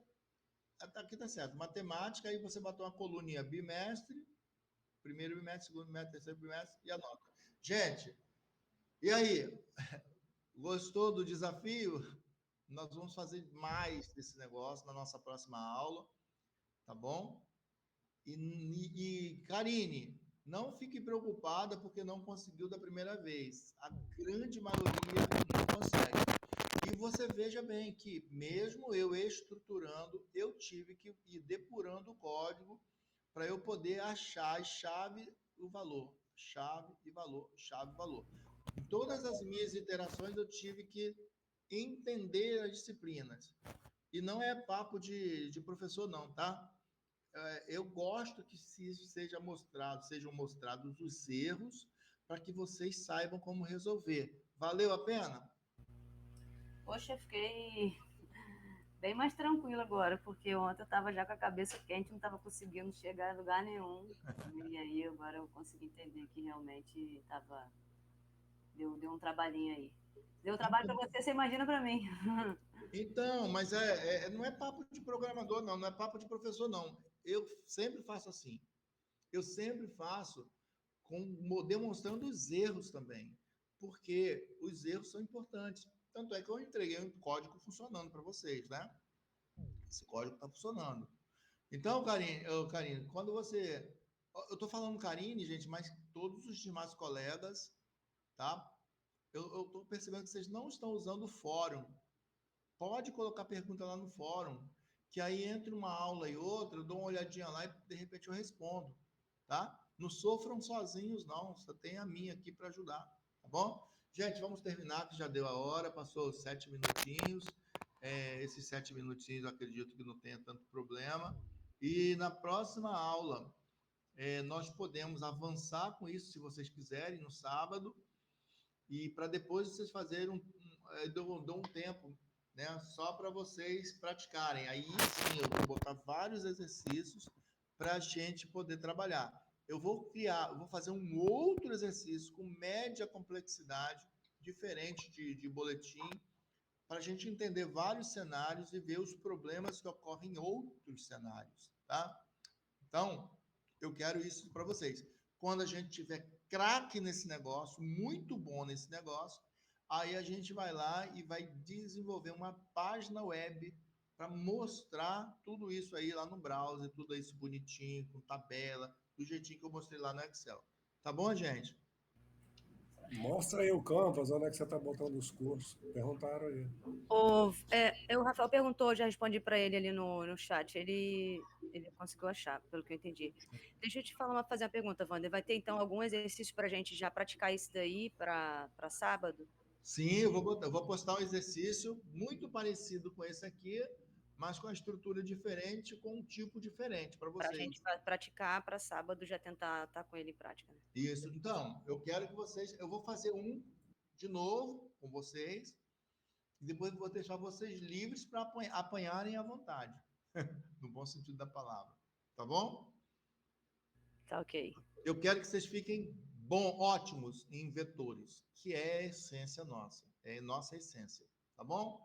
aqui tá certo, matemática, aí você bota uma coluninha bimestre, primeiro bimestre, segundo bimestre, terceiro bimestre e a nota. Gente, e aí? Gostou do desafio? Nós vamos fazer mais desse negócio na nossa próxima aula, tá bom? E Karine, não fique preocupada porque não conseguiu da primeira vez. A grande maioria não consegue. E você veja bem que, mesmo eu estruturando, eu tive que ir depurando o código para eu poder achar chave o valor, chave e valor, chave e valor. Em todas as minhas iterações, eu tive que entender as disciplinas. E não é papo de professor, não, tá? Eu gosto que sejam mostrados os erros para que vocês saibam como resolver. Valeu a pena? Poxa, fiquei bem mais tranquila agora, porque ontem eu estava já com a cabeça quente, não estava conseguindo chegar em lugar nenhum. E aí agora eu consegui entender que realmente deu um trabalhinho aí. Deu trabalho para você imagina para mim. Então, mas não é papo de programador, não é papo de professor, não. Eu sempre faço assim. Eu sempre faço demonstrando os erros também, porque os erros são importantes. Tanto é que eu entreguei um código funcionando para vocês, né? Esse código está funcionando. Então, Karine, quando você... Eu estou falando Karine, gente, mas todos os demais colegas, tá? Eu estou percebendo que vocês não estão usando o fórum. Pode colocar pergunta lá no fórum, que aí entre uma aula e outra, eu dou uma olhadinha lá e de repente eu respondo, tá? Não sofram sozinhos, não. Só tem a minha aqui para ajudar, tá bom? Gente, vamos terminar, que já deu a hora, passou 7 minutinhos. Esses 7 minutinhos eu acredito que não tenha tanto problema. E na próxima aula, nós podemos avançar com isso, se vocês quiserem, no sábado, e para depois vocês fazerem dou um tempo, né, só para vocês praticarem. Aí sim, eu vou botar vários exercícios para a gente poder trabalhar. Eu vou fazer um outro exercício com média complexidade, diferente de boletim, para a gente entender vários cenários e ver os problemas que ocorrem em outros cenários, tá? Então, eu quero isso para vocês. Quando a gente tiver craque nesse negócio, muito bom nesse negócio, aí a gente vai lá e vai desenvolver uma página web para mostrar tudo isso aí lá no browser, tudo isso bonitinho, com tabela, do jeitinho que eu mostrei lá no Excel. Tá bom, gente? Mostra aí o Canvas, onde é que você está botando os cursos. Perguntaram aí. O Rafael perguntou, já respondi para ele ali no chat. Ele conseguiu achar, pelo que eu entendi. Deixa eu te fazer uma pergunta, Wander. Vai ter, então, algum exercício para a gente já praticar isso daí para sábado? Sim, eu vou postar um exercício muito parecido com esse aqui, mas com a estrutura diferente, com um tipo diferente para Para a vocês. gente praticar para sábado já tentar estar com ele em prática, né? Isso. Então, eu quero que vocês. Eu vou fazer um de novo com vocês, e depois eu vou deixar vocês livres para apanharem à vontade, no bom sentido da palavra. Tá bom? Tá ok. Eu quero que vocês fiquem ótimos em vetores, que é a essência nossa, é a nossa essência. Tá bom?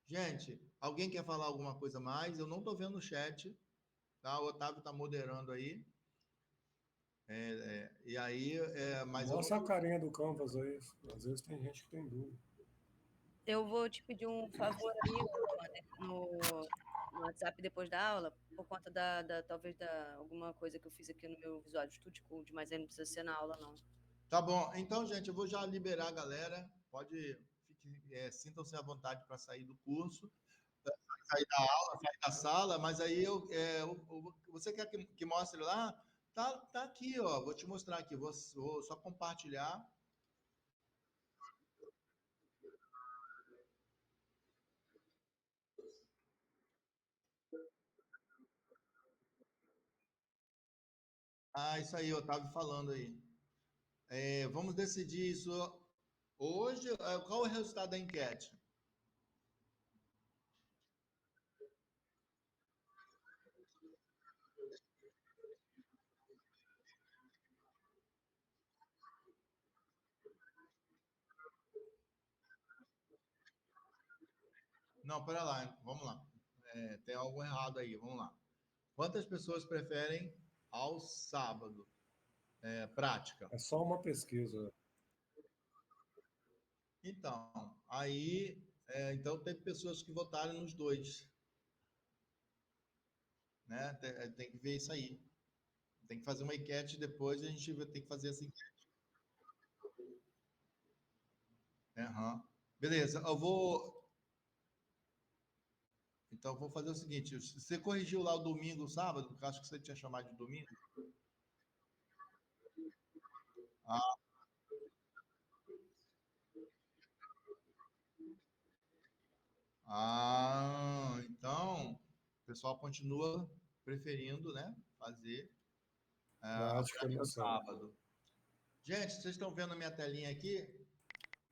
Gente, alguém quer falar alguma coisa mais? Eu não estou vendo o chat, tá? O Otávio está moderando aí. E aí, mas eu Mostra não. a carinha do Canvas aí. Às vezes tem gente que tem dúvida. Eu vou te pedir um favor aí, Wander, no WhatsApp depois da aula, por conta talvez alguma coisa que eu fiz aqui no meu Visual Studio Code, mas aí não precisa ser na aula, não. Tá bom. Então, gente, eu vou já liberar a galera. Sintam-se à vontade para sair do curso, sair da aula, sair da sala, mas aí você quer que mostre lá? Tá aqui, ó. Vou te mostrar aqui. Vou só compartilhar. Ah, isso aí, Otávio falando aí. Vamos decidir isso hoje. Qual é o resultado da enquete? Não, pera lá, vamos lá. Tem algo errado aí, vamos lá. Quantas pessoas preferem ao sábado? Prática. É só uma pesquisa. Então, aí, então teve pessoas que votaram nos dois, né? Tem que ver isso aí. Tem que fazer uma enquete depois, a gente vai ter que fazer essa enquete. Uhum. Beleza, Então, vou fazer o seguinte: você corrigiu lá o domingo, o sábado, porque eu acho que você tinha chamado de domingo. Ah, então, o pessoal continua preferindo, né, fazer a Prática prática no no sábado. sábado. Gente, vocês estão vendo a minha telinha aqui?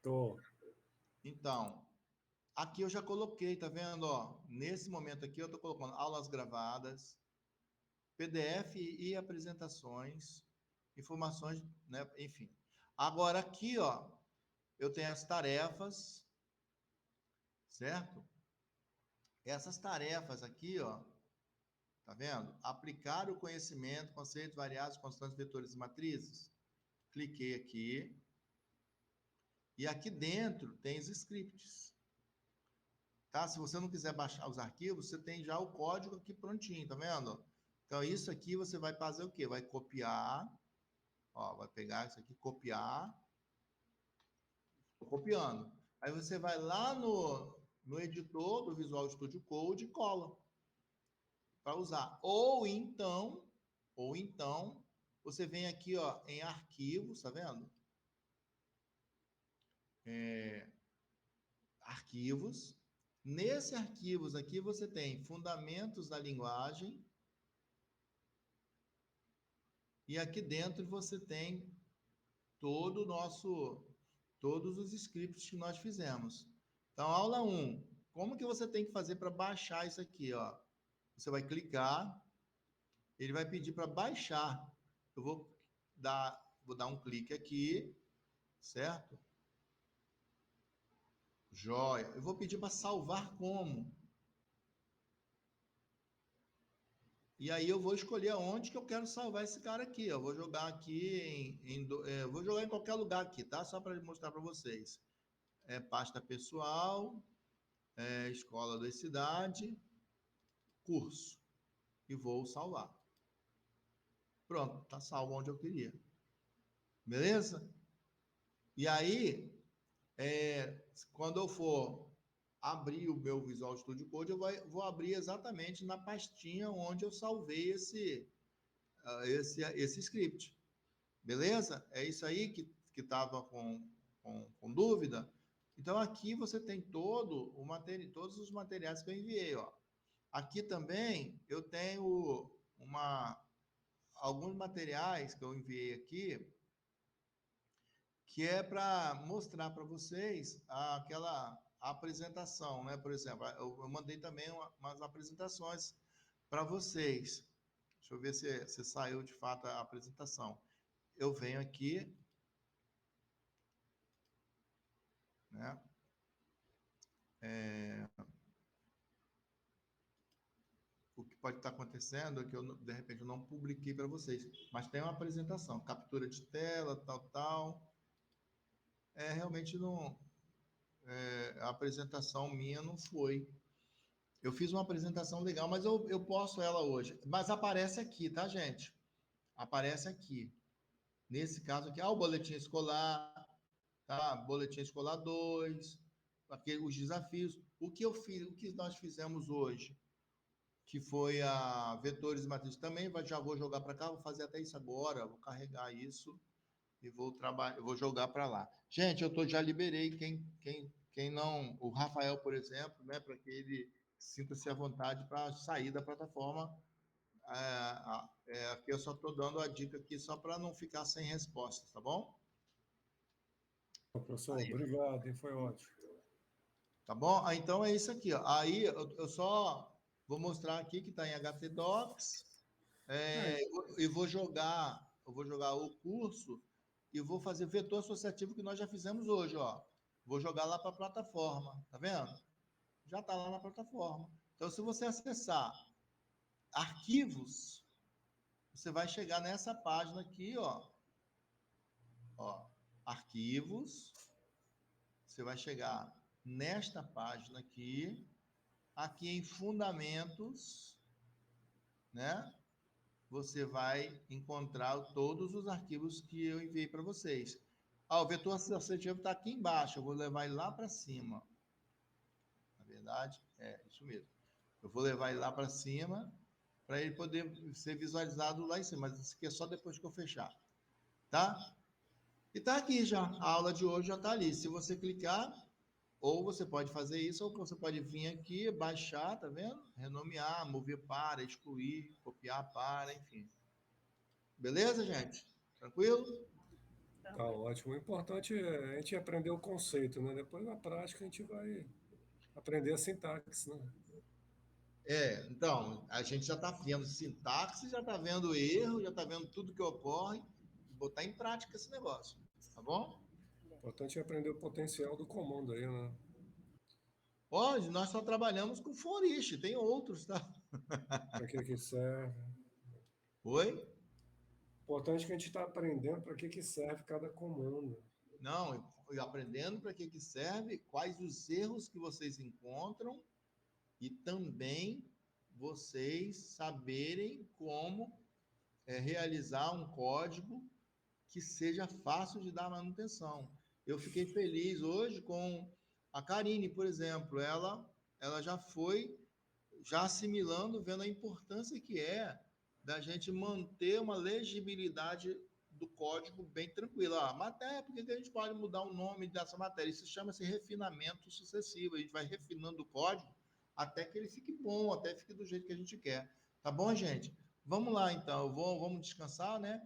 Tô. Então, aqui eu já coloquei, tá vendo? Ó, nesse momento aqui eu estou colocando aulas gravadas, PDF e apresentações, informações, né? Enfim. Agora aqui, ó, eu tenho as tarefas, certo? Essas tarefas aqui, ó, tá vendo? Aplicar o conhecimento, conceitos variados, constantes, vetores e matrizes. Cliquei aqui. E aqui dentro tem os scripts. Tá? Se você não quiser baixar os arquivos, você tem já o código aqui prontinho, tá vendo? Então, isso aqui você vai fazer o quê? Vai copiar, ó, vai pegar isso aqui, copiar. Estou copiando. Aí você vai lá no editor do Visual Studio Code e cola para usar. Ou então, você vem aqui, ó, em arquivos, tá vendo? Arquivos. Nesse arquivos aqui você tem fundamentos da linguagem e aqui dentro você tem todos os scripts que nós fizemos. Então, aula 1, como que você tem que fazer para baixar isso aqui, ó? Você vai clicar, ele vai pedir para baixar. Eu vou dar um clique aqui, certo? Joia. Eu vou pedir para salvar como. E aí eu vou escolher aonde que eu quero salvar esse cara aqui. Eu vou jogar aqui vou jogar em qualquer lugar aqui, tá? Só para mostrar para vocês. Pasta pessoal, escola da cidade, curso. E vou salvar. Pronto, tá salvo onde eu queria. Beleza? E aí, quando eu for abrir o meu Visual Studio Code, vou abrir exatamente na pastinha onde eu salvei esse script. Beleza? É isso aí que estava com dúvida? Então, aqui você tem todos os materiais que eu enviei, ó. Aqui também eu tenho alguns materiais que eu enviei aqui, que é para mostrar para vocês aquela apresentação, né? Por exemplo, eu mandei também umas apresentações para vocês. Deixa eu ver se saiu de fato a apresentação. Eu venho aqui, né? O que pode estar acontecendo é que eu, de repente, eu não publiquei para vocês, mas tem uma apresentação, captura de tela, tal. Realmente não, a apresentação minha não foi. Eu fiz uma apresentação legal, mas eu posto ela hoje. Mas aparece aqui, tá, gente? Aparece aqui. Nesse caso aqui, o boletim escolar, tá? Boletim escolar 2, os desafios. O que eu fiz, o que nós fizemos hoje, que foi a vetores e matrizes também, já vou jogar para cá, vou fazer até isso agora, vou carregar isso e vou jogar para lá. Gente, já liberei quem não, o Rafael, por exemplo, né, para que ele sinta-se à vontade para sair da plataforma. Aqui eu só estou dando a dica aqui só para não ficar sem respostas, tá bom? Professor, obrigado, hein? Foi ótimo. Tá bom? Então é isso aqui, ó. Aí eu só vou mostrar aqui que está em HTDocs, e vou jogar o curso e vou fazer vetor associativo que nós já fizemos hoje, ó. Vou jogar lá para a plataforma, tá vendo? Já está lá na plataforma. Então, se você acessar arquivos, você vai chegar nessa página aqui, ó. Arquivos. Você vai chegar nesta página aqui em fundamentos, né? Você vai encontrar todos os arquivos que eu enviei para vocês. O vetor associativo está aqui embaixo, eu vou levar ele lá para cima. Na verdade, isso mesmo. Eu vou levar ele lá para cima, para ele poder ser visualizado lá em cima, mas isso aqui é só depois que eu fechar. Tá? E está aqui já, a aula de hoje já está ali. Se você clicar, ou você pode fazer isso, ou você pode vir aqui, baixar, tá vendo? Renomear, mover para, excluir, copiar para, enfim. Beleza, gente? Tranquilo? Tá ótimo. O importante é a gente aprender o conceito, né? Depois, na prática, a gente vai aprender a sintaxe, né? Então, a gente já está vendo sintaxe, já está vendo erro, já está vendo tudo que ocorre, botar em prática esse negócio, tá bom? O importante é aprender o potencial do comando aí, né? Hoje, nós só trabalhamos com for each, tem outros, tá? Para que serve. Oi? O importante é que a gente está aprendendo para que serve cada comando. Não, eu aprendendo para que serve, quais os erros que vocês encontram e também vocês saberem como realizar um código que seja fácil de dar manutenção. Eu fiquei feliz hoje com a Karine, por exemplo, ela já foi assimilando, vendo a importância que é da gente manter uma legibilidade do código bem tranquila. Matéria, por que a gente pode mudar o nome dessa matéria? Isso chama-se refinamento sucessivo. A gente vai refinando o código até que ele fique bom, até fique do jeito que a gente quer. Tá bom, gente? Vamos lá, então. Vamos descansar, né?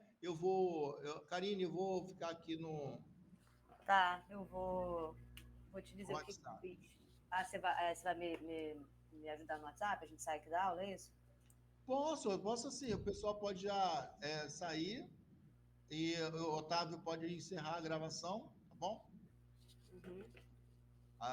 Karine, eu vou ficar aqui no... Tá, eu vou te dizer o que eu WhatsApp. fiz. Você vai me ajudar no WhatsApp? A gente sai aqui da aula, é isso? Eu posso sim. O pessoal pode já sair e o Otávio pode encerrar a gravação, tá bom?